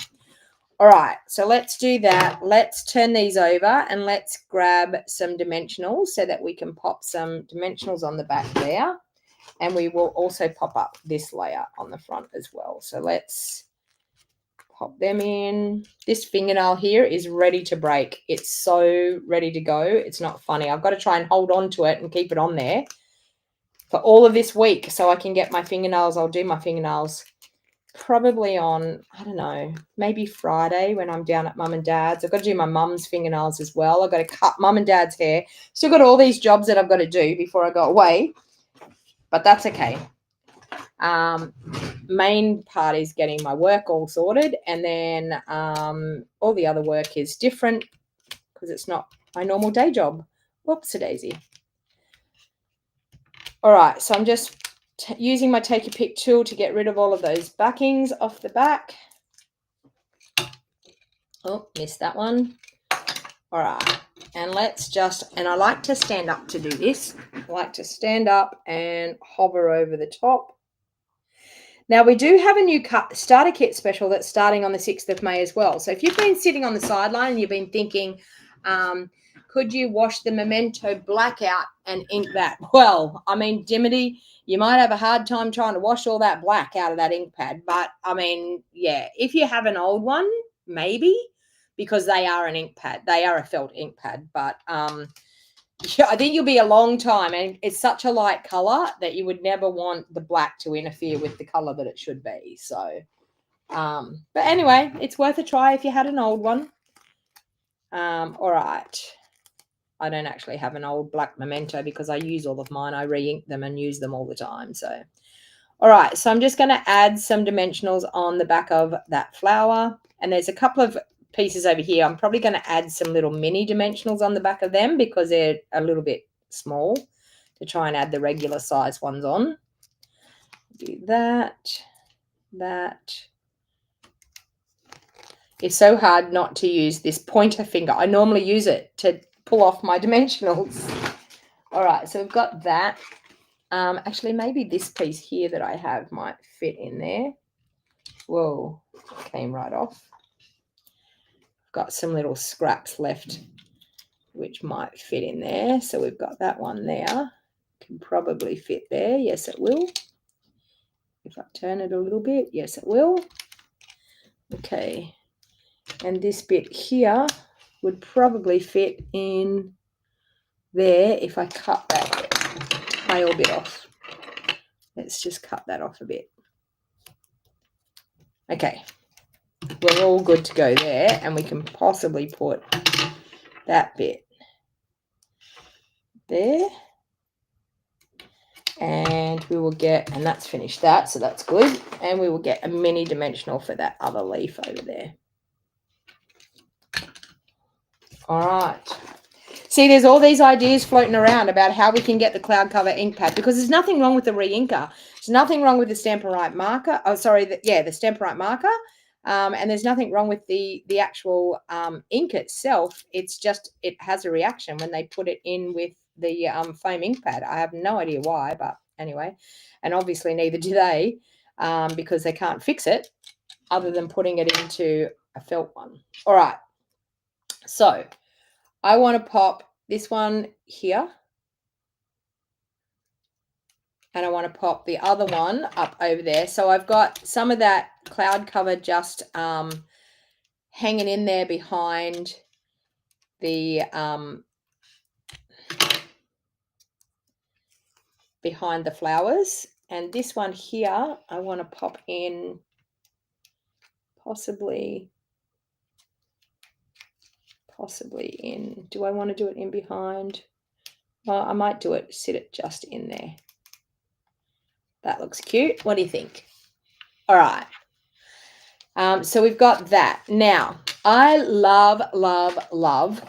All right, so let's do that. Let's turn these over and let's grab some dimensionals so that we can pop some dimensionals on the back there. And we will also pop up this layer on the front as well. So let's pop them in. This fingernail here is ready to break. It's so ready to go. It's not funny. I've got to try and hold on to it and keep it on there for all of this week so I can get my fingernails. I'll do my fingernails probably on, I don't know, maybe Friday when I'm down at mum and dad's. I've got to do my mum's fingernails as well. I've got to cut mum and dad's hair. Still got all these jobs that I've got to do before I go away, but that's okay. Main part is getting my work all sorted, and then all the other work is different because it's not my normal day job. Whoops-a-daisy. All right, so I'm just using my take a pick tool to get rid of all of those backings off the back. Oh, missed that one. All right, and let's just, and I like to stand up to do this. I like to stand up and hover over the top. Now, we do have a new starter kit special that's starting on the 6th of May as well. So if you've been sitting on the sideline and you've been thinking, could you wash the Memento black out and ink that? Well, I mean, Dimity, you might have a hard time trying to wash all that black out of that ink pad. But, I mean, yeah, if you have an old one, maybe, because they are an ink pad. They are a felt ink pad. But yeah, I think you'll be a long time, and it's such a light color that you would never want the black to interfere with the color that it should be. So, but anyway, it's worth a try if you had an old one. All right. I don't actually have an old black Memento because I use all of mine. I re-ink them and use them all the time. So, All right, so I'm just going to add some dimensionals on the back of that flower. And there's a couple of pieces over here. I'm probably going to add some little mini dimensionals on the back of them because they're a little bit small to try and add the regular size ones on. Do that, that. It's so hard not to use this pointer finger. I normally use it to pull off my dimensionals. All right, so we've got that. Actually, maybe this piece here that I have might fit in there. Whoa, came right off. Got some little scraps left, which might fit in there. So we've got that one there. Can probably fit there. Yes, it will. If I turn it a little bit, yes, it will. Okay. And this bit here would probably fit in there if I cut that tail bit off. Let's just cut that off a bit. Okay. We're all good to go there, and we can possibly put that bit there. And we will get, and that's finished that, so that's good. And we will get a mini dimensional for that other leaf over there. All right. See, there's all these ideas floating around about how we can get the cloud cover ink pad, because there's nothing wrong with the re-inker. There's nothing wrong with the Stampin' Right marker. Oh, sorry, the Stampin' Right marker. And there's nothing wrong with the actual ink itself. It's just it has a reaction when they put it in with the foam ink pad. I have no idea why, but anyway. And obviously neither do they, because they can't fix it other than putting it into a felt one. All right. So I want to pop this one here. And I want to pop the other one up over there. So I've got some of that cloud cover just hanging in there behind the flowers. And this one here, I want to pop in possibly in. Do I want to do it in behind? Well, I might do it, sit it just in there. That looks cute. What do you think? All right. So we've got that. Now, I love, love, love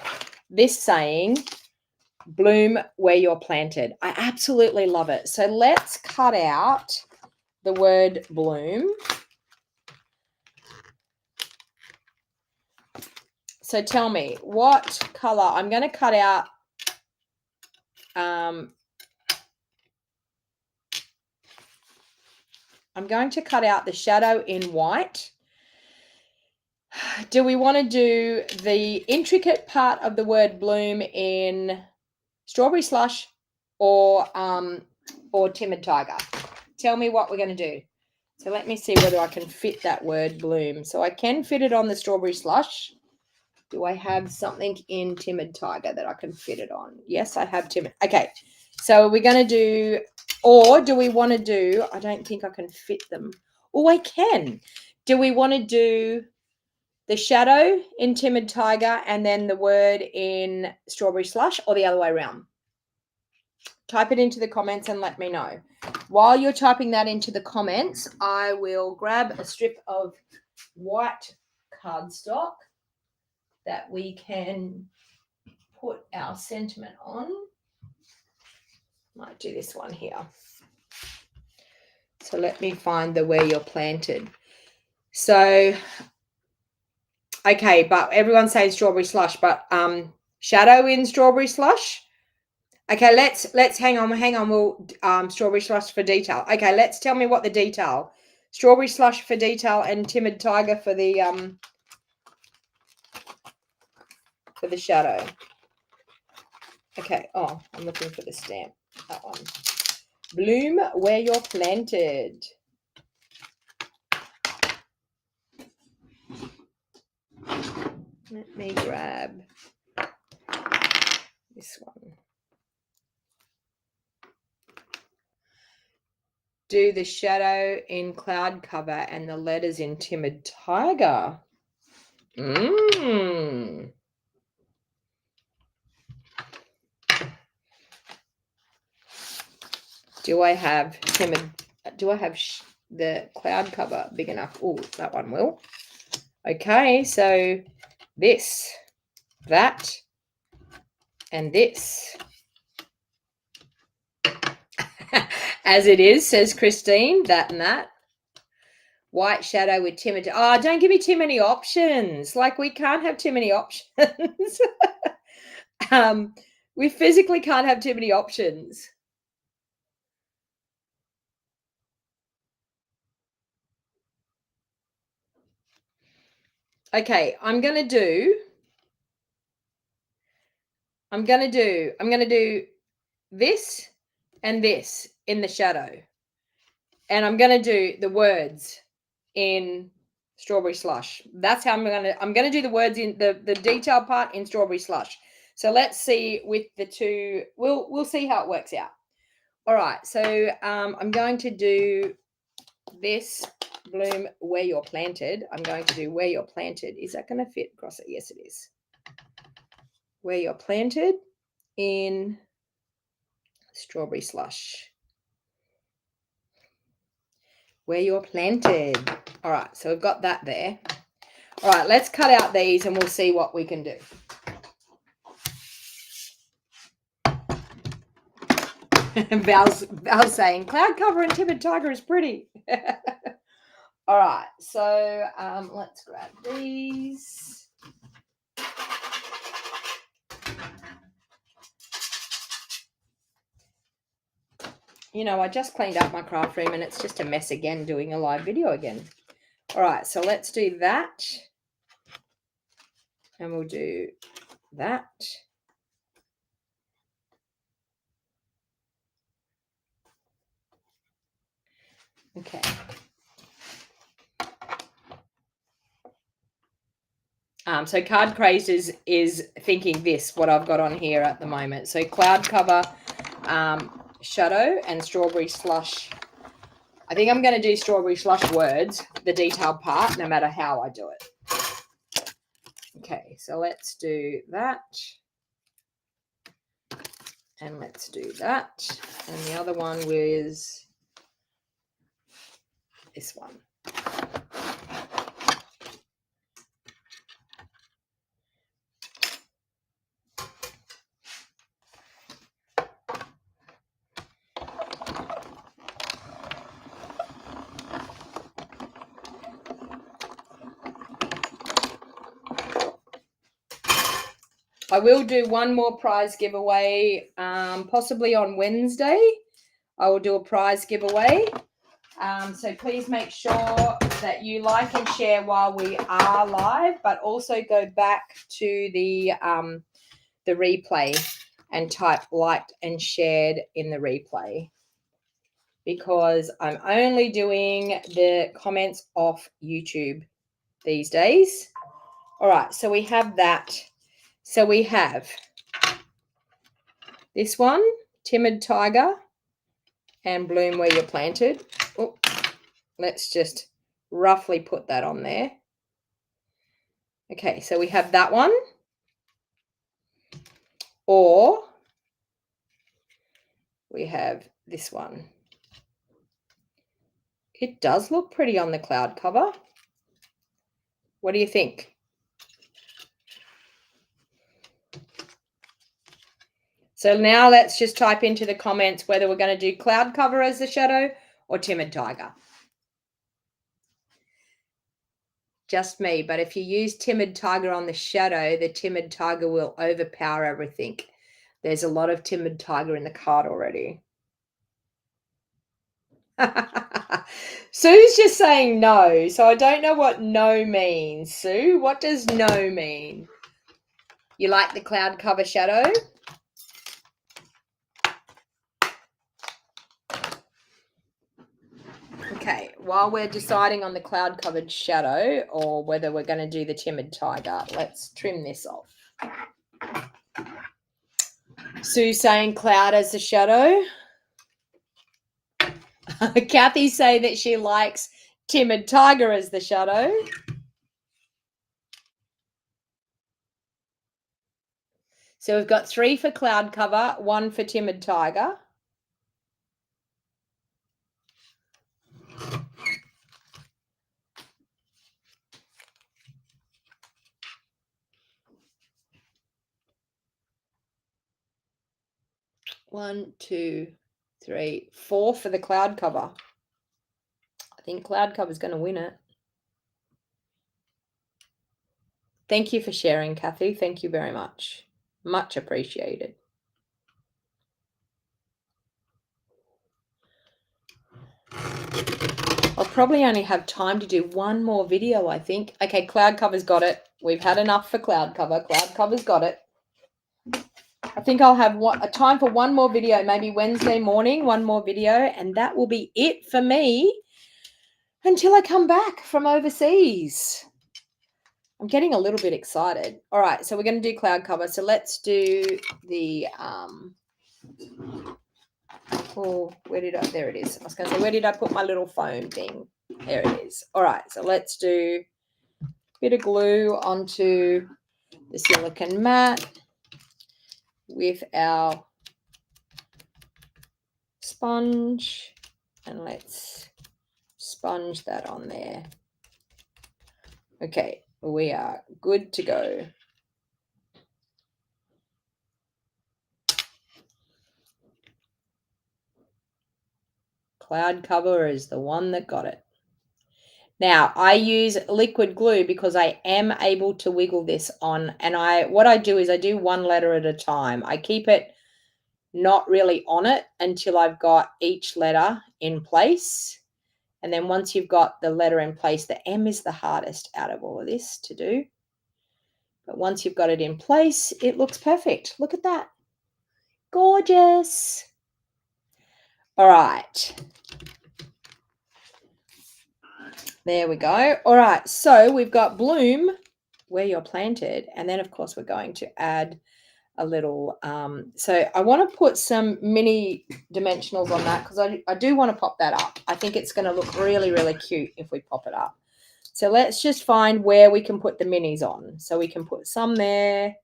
this saying, bloom where you're planted. I absolutely love it. So let's cut out the word bloom. So tell me, what color? I'm going to cut out the shadow in white. Do we want to do the intricate part of the word bloom in Strawberry Slush or Timid Tiger? Tell me what we're going to do. So let me see whether I can fit that word bloom. So I can fit it on the Strawberry Slush. Do I have something in Timid Tiger that I can fit it on? Yes, I have Timid. Okay, so we're going to do, or do we want to do, I don't think I can fit them. Oh, I can. Do we want to do the shadow in Timid Tiger and then the word in Strawberry Slush, or the other way around? Type it into the comments and let me know. While you're typing that into the comments, I will grab a strip of white cardstock that we can put our sentiment on. Might do this one here. So let me find the where you're planted. So, okay, but everyone's saying Strawberry Slush, but shadow in Strawberry Slush. Okay, let's hang on. We'll Strawberry Slush for detail. Okay, let's tell me what the detail. Strawberry Slush for detail and Timid Tiger for the shadow. Okay. Oh, I'm looking for the stamp. That one. Bloom where you're planted. Let me grab this one. Do the shadow in Cloud Cover and the letters in Timid Tiger. Do I have Timid do I have the cloud cover big enough? Oh, that one will. Okay, so this, that, and this. As it is, says Christine, that and that. White shadow with timid. Oh, don't give me too many options. Like, we can't have too many options. We physically can't have too many options. Okay, I'm gonna do this and this in the shadow. And I'm gonna do the words in Strawberry Slush. That's how I'm gonna do the words in the detail part in Strawberry Slush. So let's see with the two, we'll see how it works out. All right, so I'm going to do this bloom where you're planted. I'm going to do where you're planted. Is that going to fit across it? Yes, it is. Where you're planted in Strawberry Slush. Where you're planted. All right, so we've got that there. All right, let's cut out these and we'll see what we can do. Val's saying, cloud cover and timid tiger is pretty. All right, so let's grab these. You know, I just cleaned up my craft room and it's just a mess again doing a live video again. All right, so let's do that. And we'll do that. Okay. So Card Craze is thinking this, what I've got on here at the moment. So cloud cover, shadow, and Strawberry Slush. I think I'm going to do Strawberry Slush words, the detailed part, no matter how I do it. Okay, so let's do that. And let's do that. And the other one was this one. I will do one more prize giveaway, possibly on Wednesday. I will do a prize giveaway. So please make sure that you like and share while we are live, but also go back to the replay and type liked and shared in the replay, because I'm only doing the comments off YouTube these days. All right, so we have that. So we have this one, Timid Tiger, and Bloom Where You're Planted. Oh, let's just roughly put that on there. Okay, so we have that one. Or we have this one. It does look pretty on the cloud cover. What do you think? So now let's just type into the comments whether we're going to do cloud cover as the shadow or Timid Tiger. Just me, but if you use Timid Tiger on the shadow, the Timid Tiger will overpower everything. There's a lot of Timid Tiger in the card already. Sue's just saying no, so I don't know what no means. Sue, what does no mean? You like the cloud cover shadow? Okay, while we're deciding on the cloud covered shadow or whether we're going to do the Timid Tiger, let's trim this off. Sue's saying cloud as the shadow. Kathy's saying that she likes Timid Tiger as the shadow. So we've got 3 for cloud cover, 1 for Timid Tiger. 1, 2, 3, 4 for the cloud cover. I think cloud cover is going to win it. Thank you for sharing, Kathy. Thank you very much. Much appreciated. I'll probably only have time to do one more video, I think. Okay, cloud cover's got it. We've had enough for cloud cover. Cloud cover's got it. I think I'll have a time for one more video, maybe Wednesday morning, one more video, and that will be it for me until I come back from overseas. I'm getting a little bit excited. All right, so we're going to do cloud cover. So let's do the oh, there it is. I was going to say, where did I put my little foam thing? There it is. All right, so let's do a bit of glue onto the silicone mat with our sponge, and let's sponge that on there. Okay, we are good to go. Cloud cover is the one that got it. Now, I use liquid glue because I am able to wiggle this on, and what I do is I do one letter at a time. I keep it not really on it until I've got each letter in place. And then once you've got the letter in place, the M is the hardest out of all of this to do. But once you've got it in place, it looks perfect. Look at that. Gorgeous. All right. There we go. All right. So we've got bloom where you're planted. And then, of course, we're going to add a little. So I want to put some mini dimensionals on that because I do want to pop that up. I think it's going to look really, really cute if we pop it up. So let's just find where we can put the minis on. So we can put some there,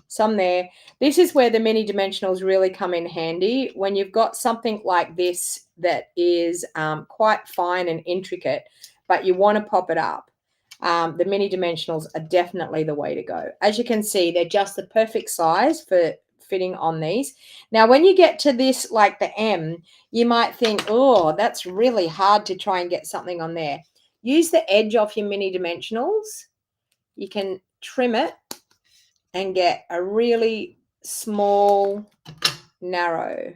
some there. This is where the mini dimensionals really come in handy. When you've got something like this that is quite fine and intricate, but you want to pop it up, the mini dimensionals are definitely the way to go. As you can see, they're just the perfect size for fitting on these. Now, when you get to this, like the M, you might think, oh, that's really hard to try and get something on there. Use the edge off your mini dimensionals. You can trim it and get a really small, narrow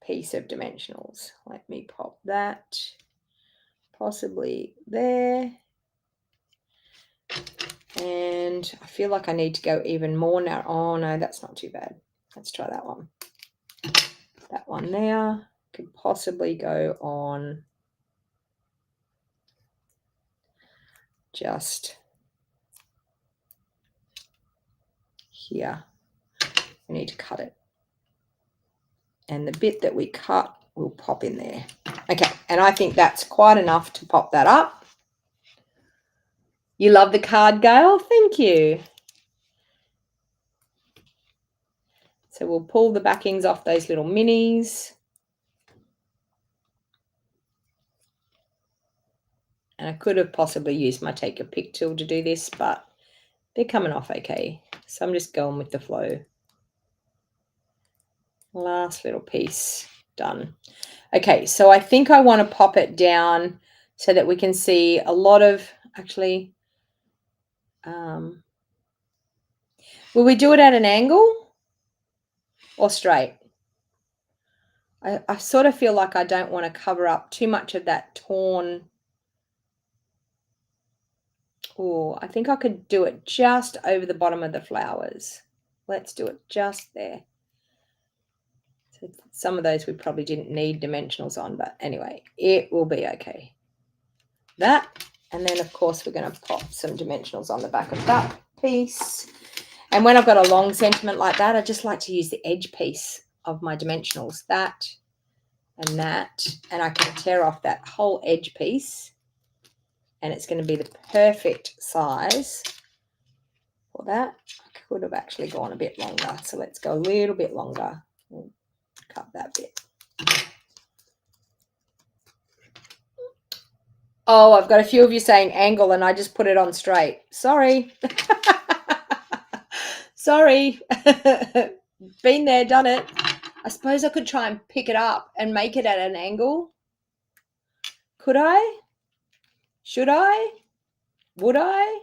piece of dimensionals. Let me pop that possibly there. And I feel like I need to go even more narrow. Oh, no, that's not too bad. Let's try that one. That one there could possibly go on just here. We need to cut it. And the bit that we cut will pop in there. Okay, and I think that's quite enough to pop that up. You love the card, Gail? Thank you. So we'll pull the backings off those little minis. And I could have possibly used my take a pick tool to do this, but they're coming off okay. So I'm just going with the flow. Last little piece done. Okay, so I think I want to pop it down so that we can see a lot of, actually, will we do it at an angle or straight? I sort of feel like I don't want to cover up too much of that torn. Oh, I think I could do it just over the bottom of the flowers. Let's do it just there. So some of those we probably didn't need dimensionals on, but anyway, it will be okay. That, and then of course we're going to pop some dimensionals on the back of that piece. And when I've got a long sentiment like that, I just like to use the edge piece of my dimensionals, that and that, and I can tear off that whole edge piece, and it's going to be the perfect size for that. I could have actually gone a bit longer, so let's go a little bit longer. We'll cut that bit. Oh, I've got a few of you saying angle, and I just put it on straight. Sorry. Sorry. Been there, done it. I suppose I could try and pick it up and make it at an angle. Could I? Should I? Would I?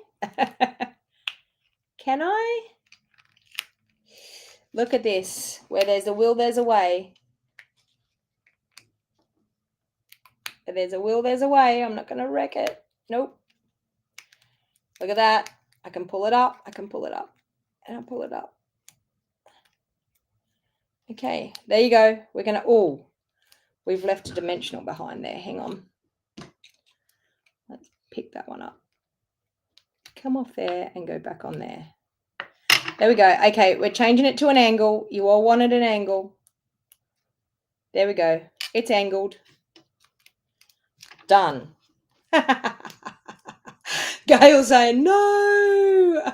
Can I? Look at this. Where there's a will, there's a way. Where there's a will, there's a way. I'm not going to wreck it. Nope. Look at that. I can pull it up. I can pull it up. And I'll pull it up. Okay, there you go. We're going to, oh, we've left a dimensional behind there. Hang on. Let's pick that one up. Come off there and go back on there. There we go. Okay, we're changing it to an angle. You all wanted an angle. There we go. It's angled. Done. Gail saying no.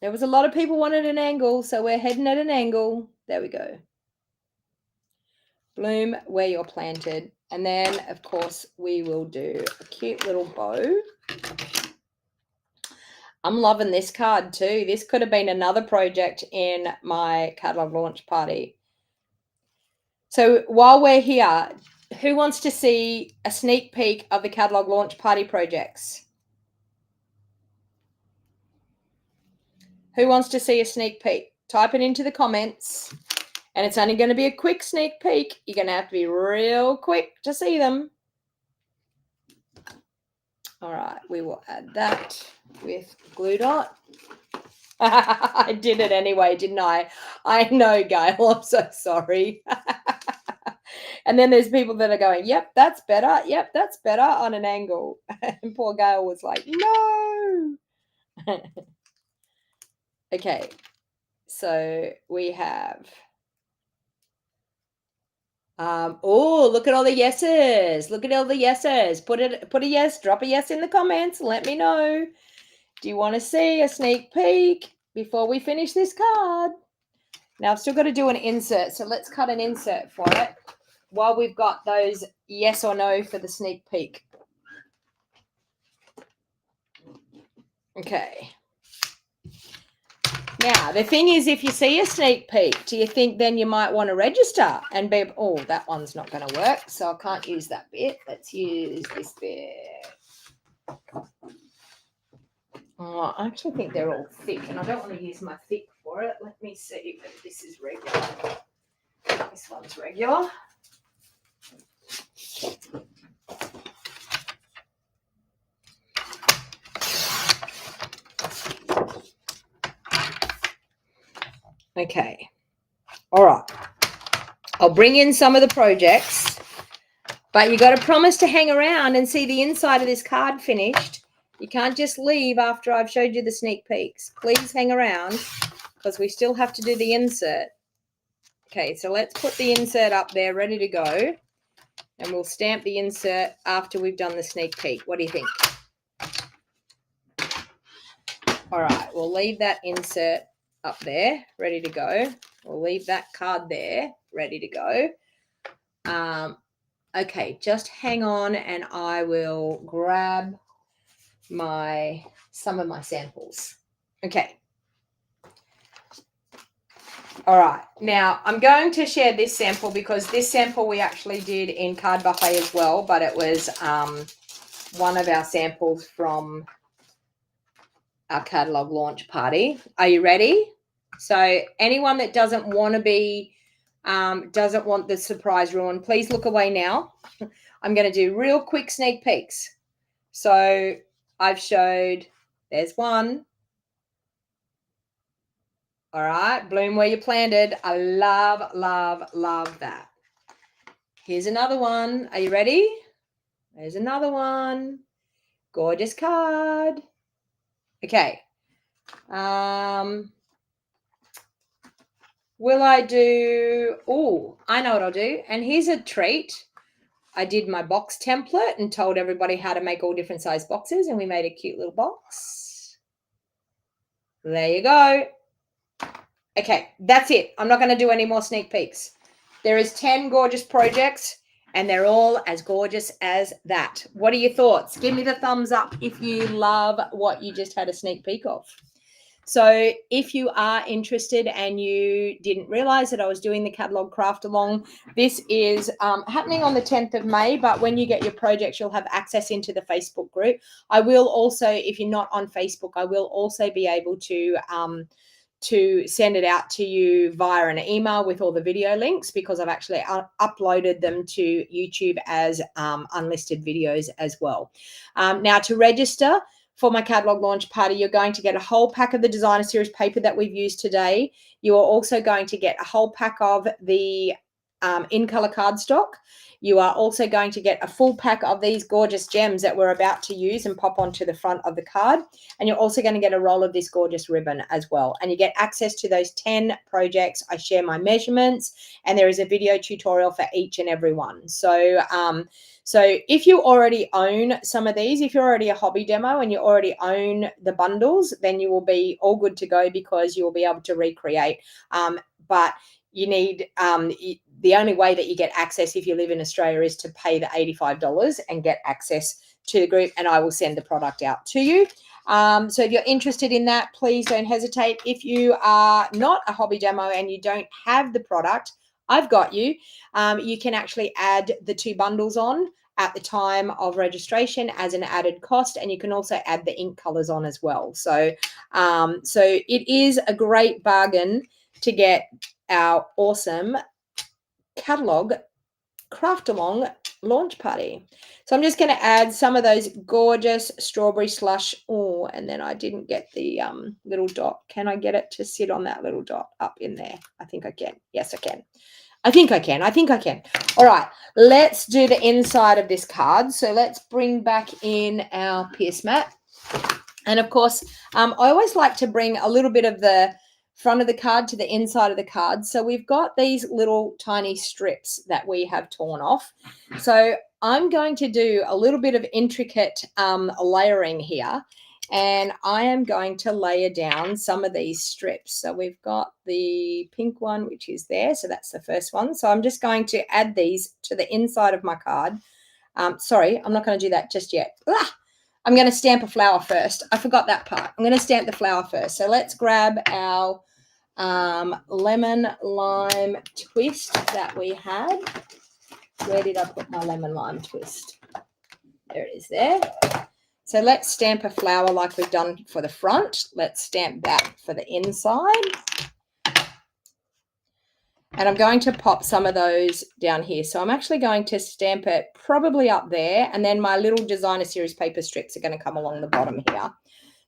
There was a lot of people wanted an angle, so we're heading at an angle. There we go. Bloom where you're planted. And then, of course, we will do a cute little bow. I'm loving this card too. This could have been another project in my catalog launch party. So while we're here, who wants to see a sneak peek of the catalog launch party projects? Who wants to see a sneak peek? Type it into the comments. And it's only going to be a quick sneak peek. You're going to have to be real quick to see them. All right, we will add that with glue dot. I did it anyway, didn't I? I know, Gail. I'm so sorry. And then there's people that are going, yep, that's better. Yep, that's better on an angle. And poor Gail was like, no. Okay, so we have, oh, look at all the yeses. Look at all the yeses. Put a yes, drop a yes in the comments. Let me know. Do you want to see a sneak peek before we finish this card? Now, I've still got to do an insert, so let's cut an insert for it while we've got those yes or no for the sneak peek. Okay. Now, the thing is, if you see a sneak peek, do you think then you might want to register and be, oh, that one's not going to work, so I can't use that bit. Let's use this bit. Oh, I actually think they're all thick, and I don't want to use my thick for it. Let me see if this is regular. This one's regular. Okay. All right. I'll bring in some of the projects, but you got to promise to hang around and see the inside of this card finished. You can't just leave after I've showed you the sneak peeks. Please hang around because we still have to do the insert. Okay, so let's put the insert up there ready to go, and we'll stamp the insert after we've done the sneak peek. What do you think? All right, we'll leave that insert up there, ready to go. We'll leave that card there, ready to go. Okay, just hang on and I will grab some of my samples. Okay. All right, now I'm going to share this sample because this sample we actually did in Card Buffet as well, but it was one of our samples from our catalog launch party. Are you ready? So anyone that doesn't want to be, doesn't want the surprise ruined, please look away now. I'm going to do real quick sneak peeks. So I've showed, there's one. All right, bloom where you planted. I love, love, love that. Here's another one. Are you ready? There's another one. Gorgeous card. Okay. Will I do, oh, I know what I'll do. And here's a treat. I did my box template and told everybody how to make all different size boxes, and we made a cute little box. There you go. Okay, that's it. I'm not going to do any more sneak peeks. There is 10 gorgeous projects, and they're all as gorgeous as that. What are your thoughts? Give me the thumbs up if you love what you just had a sneak peek of. So if you are interested and you didn't realize that I was doing the catalog craft along, this is happening on the 10th of May, but when you get your projects, you'll have access into the Facebook group. I will also, if you're not on Facebook, I will also be able to send it out to you via an email with all the video links, because I've actually uploaded them to YouTube as unlisted videos as well. Now, to register for my catalog launch party, you're going to get a whole pack of the designer series paper that we've used today. You are also going to get a whole pack of the in color cardstock. You are also going to get a full pack of these gorgeous gems that we're about to use and pop onto the front of the card. And you're also going to get a roll of this gorgeous ribbon as well. And you get access to those 10 projects. I share my measurements, and there is a video tutorial for each and every one. So if you already own some of these, if you're already a hobby demo and you already own the bundles, then you will be all good to go, because you will be able to recreate. But you need the only way that you get access if you live in Australia is to pay the $85 and get access to the group, and I will send the product out to you. So if you're interested in that, please don't hesitate. If you are not a hobby demo and you don't have the product, I've got you. You can actually add the 2 bundles on at the time of registration as an added cost, and you can also add the ink colors on as well. So it is a great bargain to get our awesome catalog craft along launch party. So I'm just going to add some of those gorgeous strawberry slush. Oh, and then I didn't get the little dot. Can I get it to sit on that little dot up in there? I think I can. Yes, I can. I think I can. All right, let's do the inside of this card. So let's bring back in our pierce mat. And of course, I always like to bring a little bit of the front of the card to the inside of the card. So we've got these little tiny strips that we have torn off. So I'm going to do a little bit of intricate layering here, and I am going to layer down some of these strips. So we've got the pink one, which is there. So that's the first one. So I'm just going to add these to the inside of my card. Sorry, I'm not going to do that just yet. I'm going to stamp a flower first. I forgot that part. I'm going to stamp the flower first. So let's grab our lemon lime twist that we had. Where did I put my lemon lime twist? There it is there. So let's stamp a flower like we've done for the front. Let's stamp that for the inside. And I'm going to pop some of those down here. So I'm actually going to stamp it probably up there, and then my little designer series paper strips are going to come along the bottom here.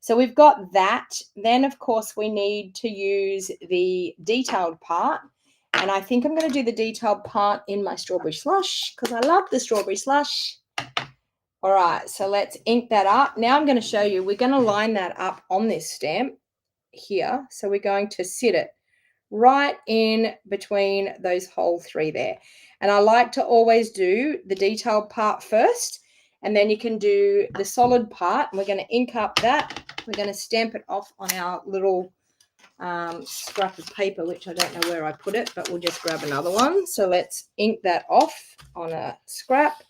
So we've got that. Then, of course, we need to use the detailed part. And I think I'm going to do the detailed part in my strawberry slush, because I love the strawberry slush. All right, so let's ink that up. Now I'm going to show you, we're going to line that up on this stamp here. So we're going to sit it right in between those whole 3 there. And I like to always do the detailed part first, and then you can do the solid part. We're going to ink up that. We're going to stamp it off on our little scrap of paper, which I don't know where I put it, but we'll just grab another one. So let's ink that off on a scrap,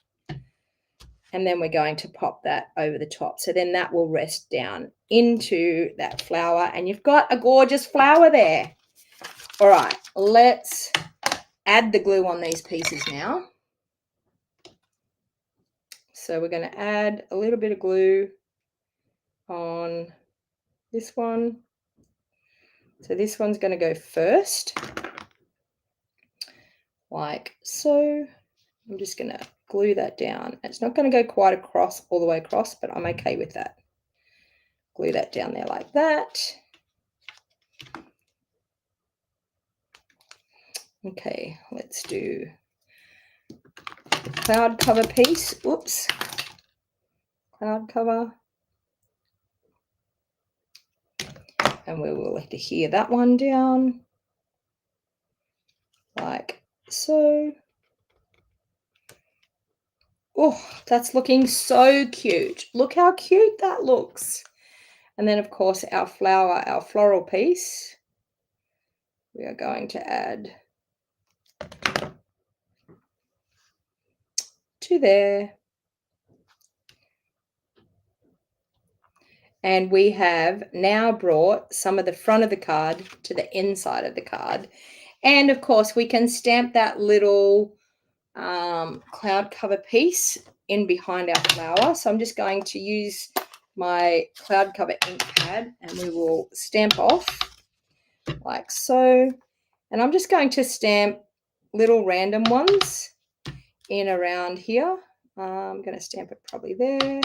and then we're going to pop that over the top. So then that will rest down into that flower, and you've got a gorgeous flower there. All right, let's add the glue on these pieces now. So we're going to add a little bit of glue on this one. So this one's going to go first, like so. I'm just going to glue that down. It's not going to go quite across, all the way across, but I'm okay with that. Glue that down there like that. Okay, let's do the cloud cover piece. Oops. Cloud cover. And we will adhere that one down like so. Oh, that's looking so cute. Look how cute that looks. And then, of course, our flower, our floral piece, we are going to add to there. And we have now brought some of the front of the card to the inside of the card. And of course, we can stamp that little cloud cover piece in behind our flower. So I'm just going to use my cloud cover ink pad and we will stamp off like so. And I'm just going to stamp little random ones in around here. I'm going to stamp it probably there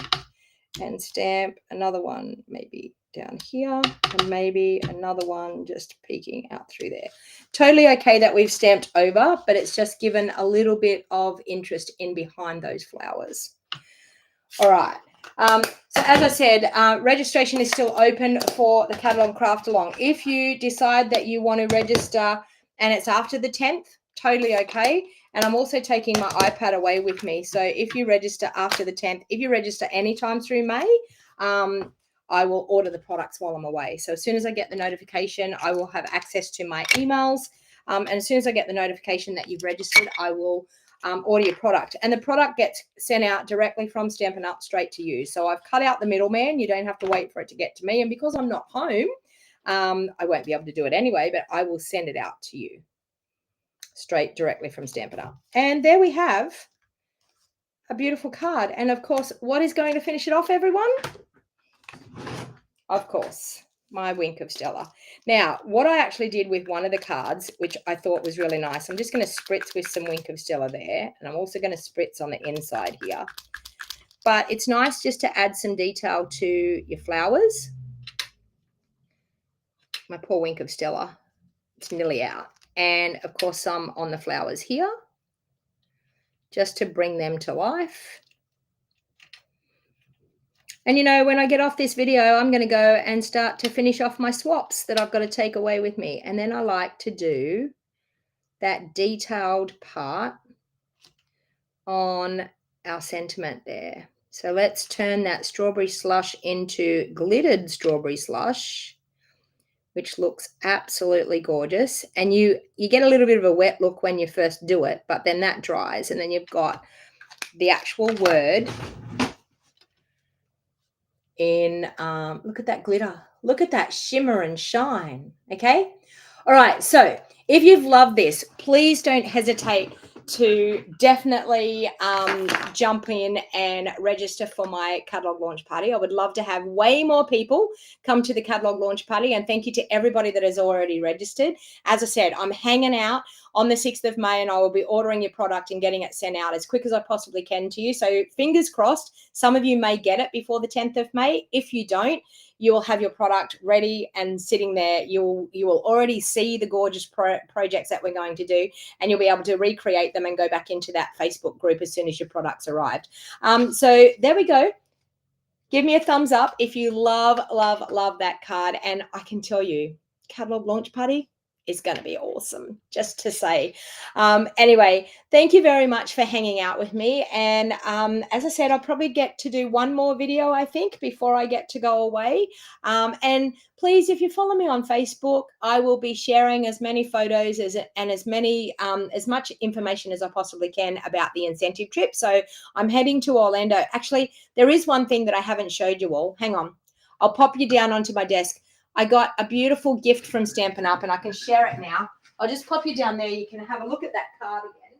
and stamp another one maybe down here and maybe another one just peeking out through there. Totally okay that we've stamped over, but it's just given a little bit of interest in behind those flowers. All right. So as I said, registration is still open for the Catalogue Craft Along. If you decide that you want to register and it's after the 10th, totally okay. And I'm also taking my iPad away with me. So if you register after the 10th, if you register anytime through May, I will order the products while I'm away. So as soon as I get the notification, I will have access to my emails. And as soon as I get the notification that you've registered, I will order your product. And the product gets sent out directly from Stampin' Up straight to you. So I've cut out the middleman. You don't have to wait for it to get to me. And because I'm not home, I won't be able to do it anyway, but I will send it out to you straight directly from Stampin' Up. And there we have a beautiful card. And of course, what is going to finish it off, everyone? Of course, my Wink of Stella. Now, what I actually did with one of the cards, which I thought was really nice, I'm just going to spritz with some Wink of Stella there. And I'm also going to spritz on the inside here. But it's nice just to add some detail to your flowers. My poor Wink of Stella, it's nearly out. And of course, some on the flowers here, just to bring them to life. And, you know, when I get off this video, I'm going to go and start to finish off my swaps that I've got to take away with me. And then I like to do that detailed part on our sentiment there. So let's turn that strawberry slush into glittered strawberry slush, which looks absolutely gorgeous. And you get a little bit of a wet look when you first do it, but then that dries. And then you've got the actual word in, look at that glitter. Look at that shimmer and shine, okay? All right, so if you've loved this, please don't hesitate to definitely jump in and register for my catalog launch party. I would love to have way more people come to the catalog launch party, and thank you to everybody that has already registered. As I said, I'm hanging out on the 6th of May and I will be ordering your product and getting it sent out as quick as I possibly can to you. So fingers crossed, some of you may get it before the 10th of May. If you don't, you will have your product ready and sitting there. You will already see the gorgeous projects that we're going to do, and you'll be able to recreate them and go back into that Facebook group as soon as your product's arrived. So there we go. Give me a thumbs up if you love that card. And I can tell you, catalog launch party is going to be awesome, just to say. Anyway, thank you very much for hanging out with me. And as I said, I'll probably get to do one more video, I think, before I get to go away. And please, if you follow me on Facebook, I will be sharing as many photos and as much information as I possibly can about the incentive trip. So I'm heading to Orlando. Actually, there is one thing that I haven't showed you all. Hang on. I'll pop you down onto my desk. I got a beautiful gift from Stampin' Up, and I can share it now. I'll just pop you down there. You can have a look at that card again.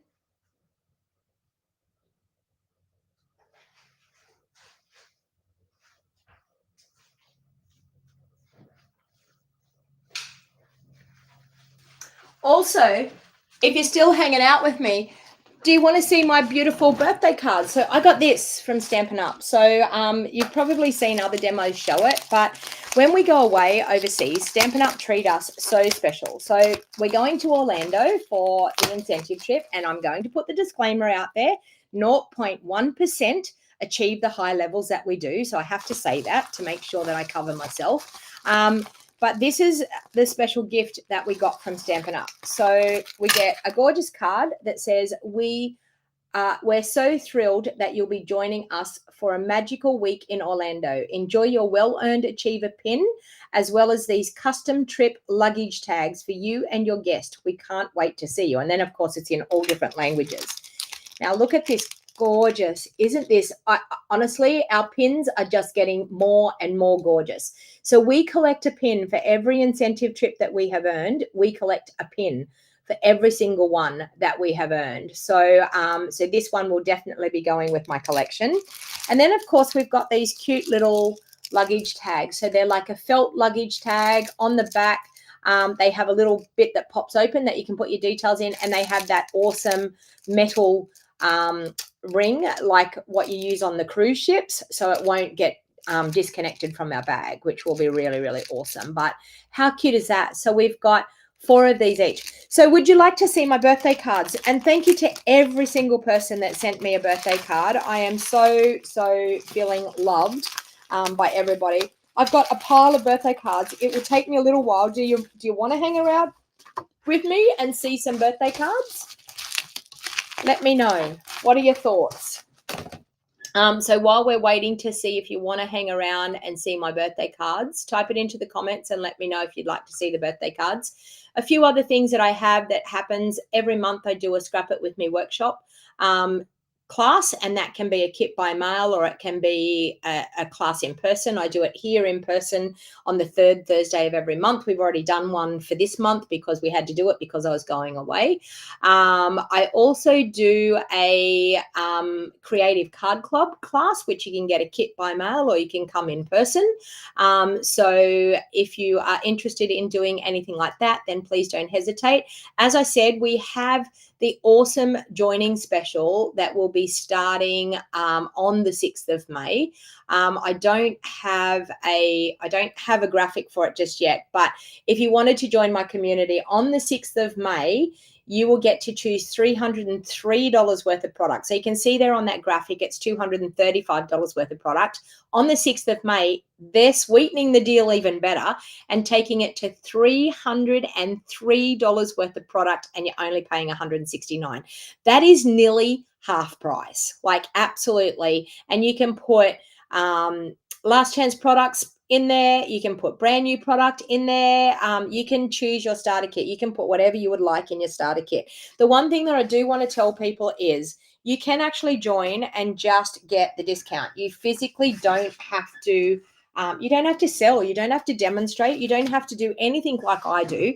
Also, if you're still hanging out with me, do you want to see my beautiful birthday card? So I got this from Stampin' Up. So you've probably seen other demos show it, but when we go away overseas, Stampin' Up treat us so special. So we're going to Orlando for the incentive trip, and I'm going to put the disclaimer out there, 0.1% achieve the high levels that we do. So I have to say that to make sure that I cover myself. But this is the special gift that we got from Stampin' Up. So we get a gorgeous card that says, we're so thrilled that you'll be joining us for a magical week in Orlando. Enjoy your well-earned Achiever pin, as well as these custom trip luggage tags for you and your guest. We can't wait to see you. And then, of course, it's in all different languages. Now, look at this gorgeous? Isn't this? Honestly, our pins are just getting more and more gorgeous. So we collect a pin for every incentive trip that we have earned. We collect a pin for every single one that we have earned. So, so this one will definitely be going with my collection. And then, of course, we've got these cute little luggage tags. So they're like a felt luggage tag on the back. They have a little bit that pops open that you can put your details in, and they have that awesome metal ring like what you use on the cruise ships, so it won't get disconnected from our bag, which will be really, really awesome. But how cute is that? So we've got 4 of these each. So would you like to see my birthday cards? And thank you to every single person that sent me a birthday card. I am so feeling loved by everybody. I've got a pile of birthday cards. It will take me a little while. Do you want to hang around with me and see some birthday cards? Let me know. What are your thoughts? So while we're waiting to see if you want to hang around and see my birthday cards, type it into the comments and let me know if you'd like to see the birthday cards. A few other things that I have that happens every month, I do a Scrap It With Me workshop class, and that can be a kit by mail or it can be a class in person. I do it here in person on the 3rd Thursday of every month. We've already done one for this month because we had to do it because I was going away. I also do a creative card club class, which you can get a kit by mail or you can come in person. So if you are interested in doing anything like that, then please don't hesitate. As I said, we have the awesome joining special that will be starting on the 6th of May. I don't have a graphic for it just yet, but if you wanted to join my community on the 6th of May, you will get to choose $303 worth of product. So you can see there on that graphic, it's $235 worth of product. On the 6th of May, they're sweetening the deal even better and taking it to $303 worth of product, and you're only paying $169. That is nearly half price, like absolutely. And you can put last chance products in there. You can put brand new product in there. You can choose your starter kit. You can put whatever you would like in your starter kit. The one thing that I do want to tell people is you can actually join and just get the discount. You physically don't have to you don't have to sell, you don't have to demonstrate, you don't have to do anything like I do.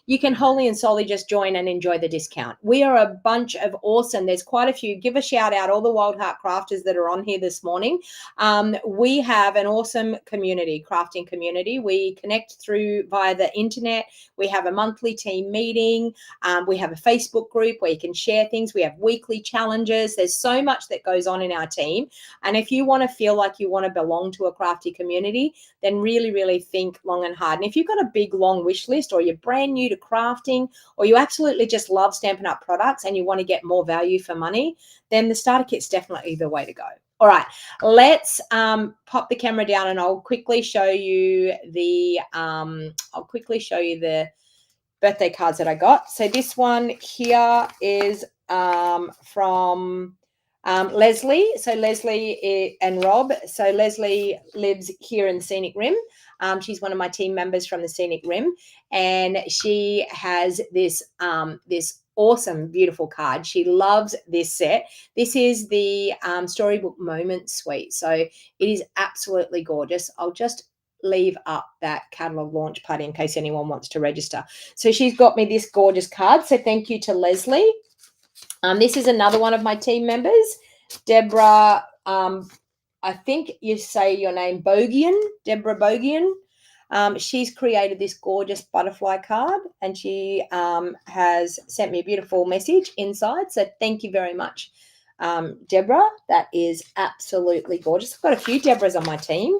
You can wholly and solely just join and enjoy the discount. We are a bunch of awesome, there's quite a few. Give a shout out all the Wild Heart Crafters that are on here this morning. We have an awesome community, crafting community. We connect through via the internet. We have a monthly team meeting. We have a Facebook group where you can share things. We have weekly challenges. There's so much that goes on in our team. And if you want to feel like you want to belong to a crafty community, then really, really think long and hard. And if you've got a big, long wish list, or you're brand new to crafting, or you absolutely just love Stampin' Up products and you want to get more value for money, then the starter kit's definitely the way to go. All right, let's pop the camera down and I'll quickly show you the birthday cards that I got. So this one here is from Leslie. So Leslie and Rob. So Leslie lives here in the Scenic Rim. She's one of my team members from the Scenic Rim, and she has this this awesome, beautiful card. She loves this set. This is the Storybook Moment Suite. So it is absolutely gorgeous. I'll just leave up that catalog launch pad in case anyone wants to register. So she's got me this gorgeous card. So thank you to Leslie. This is another one of my team members, Deborah. I think you say your name, Bogian, Deborah Bogian. She's created this gorgeous butterfly card, and she has sent me a beautiful message inside. So thank you very much, Deborah. That is absolutely gorgeous. I've got a few Deborahs on my team.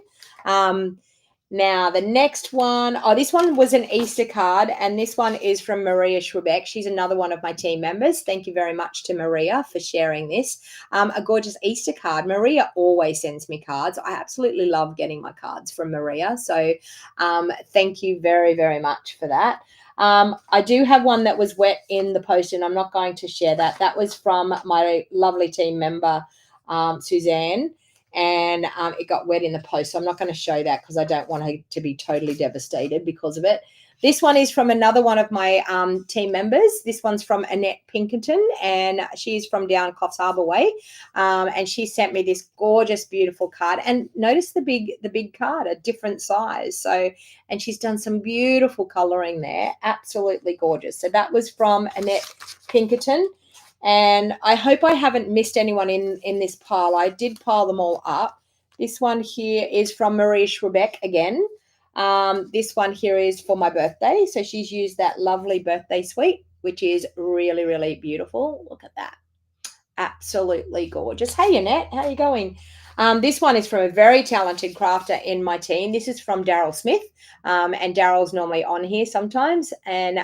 Now, the next one, this one was an Easter card, and this one is from Maria Schrebeck. She's another one of my team members. Thank you very much to Maria for sharing this. A gorgeous Easter card. Maria always sends me cards. I absolutely love getting my cards from Maria. So thank you very, very much for that. I do have one that was wet in the post, and I'm not going to share that. That was from my lovely team member, Suzanne. And it got wet in the post. So I'm not going to show that because I don't want her to be totally devastated because of it. This one is from another one of my team members. This one's from Annette Pinkerton, and she's from down Coffs Harbour Way. And she sent me this gorgeous, beautiful card. And notice the big card, a different size. So, and she's done some beautiful colouring there. Absolutely gorgeous. So that was from Annette Pinkerton. And I hope I haven't missed anyone in this pile. I did pile them all up. This one here is from Marie Schrebeck again. This one here is for my birthday. So she's used that lovely birthday suite, which is really, really beautiful. Look at that. Absolutely gorgeous. Hey, Annette, how are you going? This one is from a very talented crafter in my team. This is from Daryl Smith, and Daryl's normally on here sometimes. And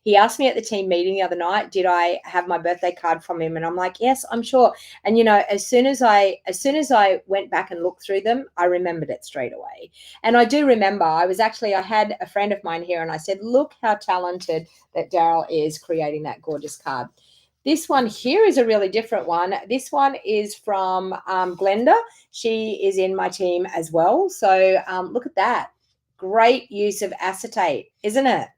he asked me at the team meeting the other night, did I have my birthday card from him? And I'm like, yes, I'm sure. And you know, as soon as I went back and looked through them, I remembered it straight away. And I do remember, I had a friend of mine here, and I said, look how talented that Daryl is creating that gorgeous card. This one here is a really different one. This one is from Glenda. She is in my team as well. So look at that. Great use of acetate, isn't it?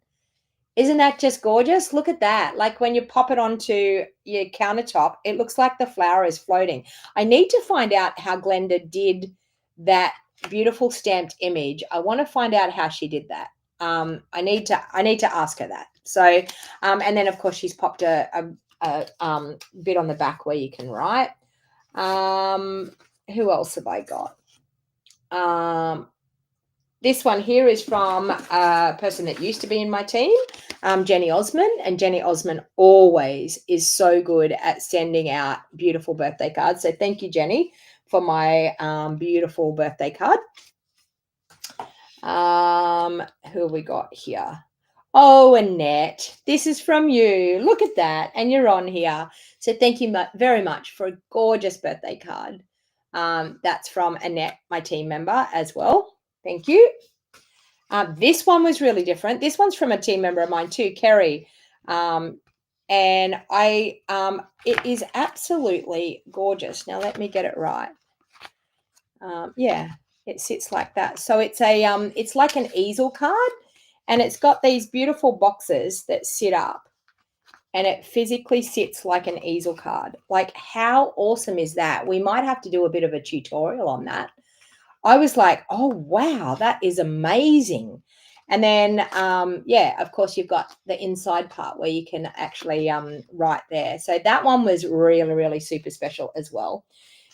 Isn't that just gorgeous? Look at that. Like when you pop it onto your countertop, it looks like the flower is floating. I need to find out how Glenda did that beautiful stamped image. I want to find out how she did that. I need to ask her that. So, and then of course she's popped a bit on the back where you can write. Who else have I got? This one here is from a person that used to be in my team, Jenny Osman. And Jenny Osman always is so good at sending out beautiful birthday cards. So thank you, Jenny, for my beautiful birthday card. Who have we got here? Oh, Annette, this is from you. Look at that. And you're on here. So thank you very much for a gorgeous birthday card. That's from Annette, my team member as well. Thank you. This one was really different. This one's from a team member of mine too, Kerry. And it is absolutely gorgeous. Now let me get it right. Yeah, it sits like that. So it's it's like an easel card. And it's got these beautiful boxes that sit up, and it physically sits like an easel card. Like, how awesome is that? We might have to do a bit of a tutorial on that. I was like, oh, wow, that is amazing. And then, yeah, of course, you've got the inside part where you can actually write there. So that one was really, really super special as well.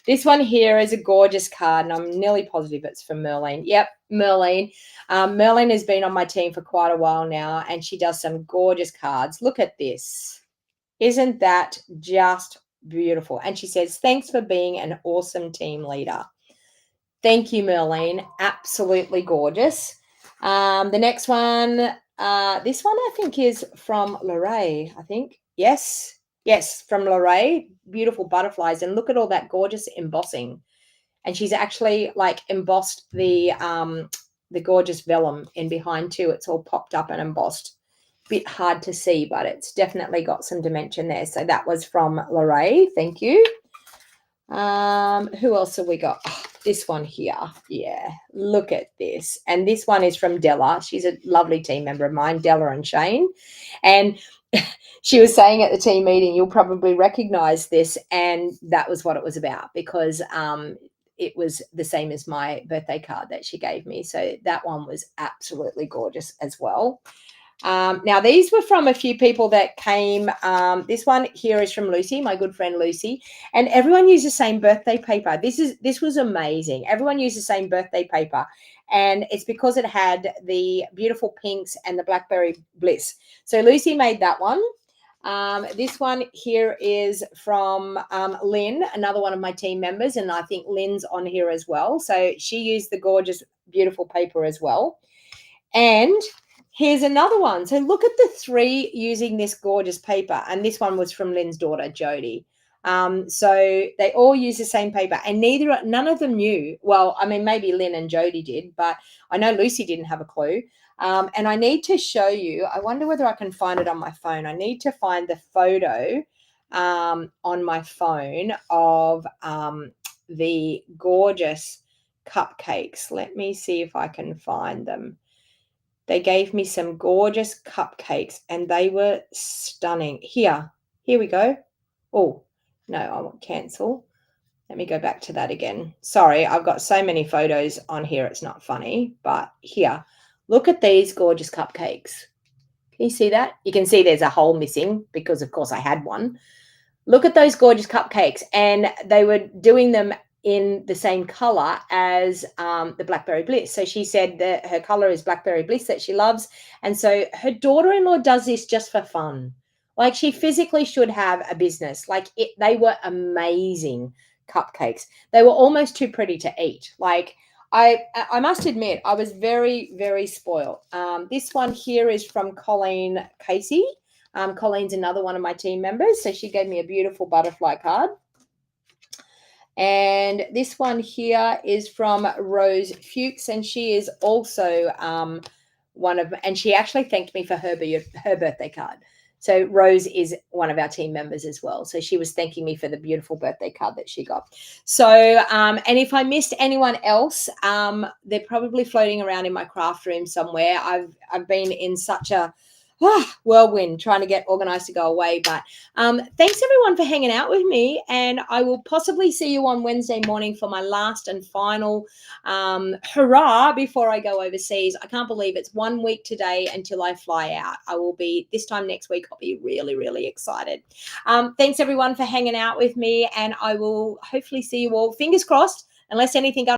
This one here is a gorgeous card, and I'm nearly positive it's from Merlene. Yep, Merlene. Merlene has been on my team for quite a while now, and she does some gorgeous cards. Look at this. Isn't that just beautiful? And she says, thanks for being an awesome team leader. Thank you, Merlene. Absolutely gorgeous. The next one, this one I think is from Lorraine, I think. Yes, from Lorraine. Beautiful butterflies. And look at all that gorgeous embossing. And she's actually like embossed the gorgeous vellum in behind too. It's all popped up and embossed. Bit hard to see, but it's definitely got some dimension there. So that was from Lorraine. Thank you. Who else have we got? Oh, this one here. Yeah, look at this. And this one is from Della. She's a lovely team member of mine, Della and Shane. And she was saying at the team meeting, you'll probably recognize this. And that was what it was about, because it was the same as my birthday card that she gave me. So that one was absolutely gorgeous as well. Now, these were from a few people that came. This one here is from Lucy, my good friend Lucy, and everyone used the same birthday paper. This was amazing. Everyone used the same birthday paper, and it's because it had the beautiful pinks and the Blackberry Bliss. So Lucy made that one. This one here is from Lynn, another one of my team members, and I think Lynn's on here as well. So she used the gorgeous, beautiful paper as well. And here's another one. So look at the three using this gorgeous paper. And this one was from Lynn's daughter, Jody. So they all use the same paper, and none of them knew. Well, I mean, maybe Lynn and Jody did, but I know Lucy didn't have a clue. And I need to show you, I wonder whether I can find it on my phone. I need to find the photo on my phone of the gorgeous cupcakes. Let me see if I can find them. they gave me some gorgeous cupcakes and they were stunning. Here we go. Oh, no, I won't cancel. Let me go back to that again. Sorry, I've got so many photos on here. It's not funny, but here, look at these gorgeous cupcakes. Can you see that? You can see there's a hole missing because, of course, I had one. Look at those gorgeous cupcakes. And they were doing them in the same color as the Blackberry Bliss. So she said that her color is Blackberry Bliss that she loves. And so her daughter-in-law does this just for fun. Like, she physically should have a business. Like, they were amazing cupcakes. They were almost too pretty to eat. Like, I must admit, I was very, very spoiled. This one here is from Colleen Casey. Colleen's another one of my team members. So she gave me a beautiful butterfly card. And this one here is from Rose Fuchs, and she is also and she actually thanked me for her birthday card. So Rose is one of our team members as well. So she was thanking me for the beautiful birthday card that she got. So, and if I missed anyone else, they're probably floating around in my craft room somewhere. I've been in such a whirlwind trying to get organized to go away. But thanks everyone for hanging out with me, and I will possibly see you on Wednesday morning for my last and final hurrah before I go overseas. I can't believe it's 1 week today until I fly out. I will be, this time next week, I'll be really, really excited. Thanks everyone for hanging out with me, and I will hopefully see you all, fingers crossed, unless anything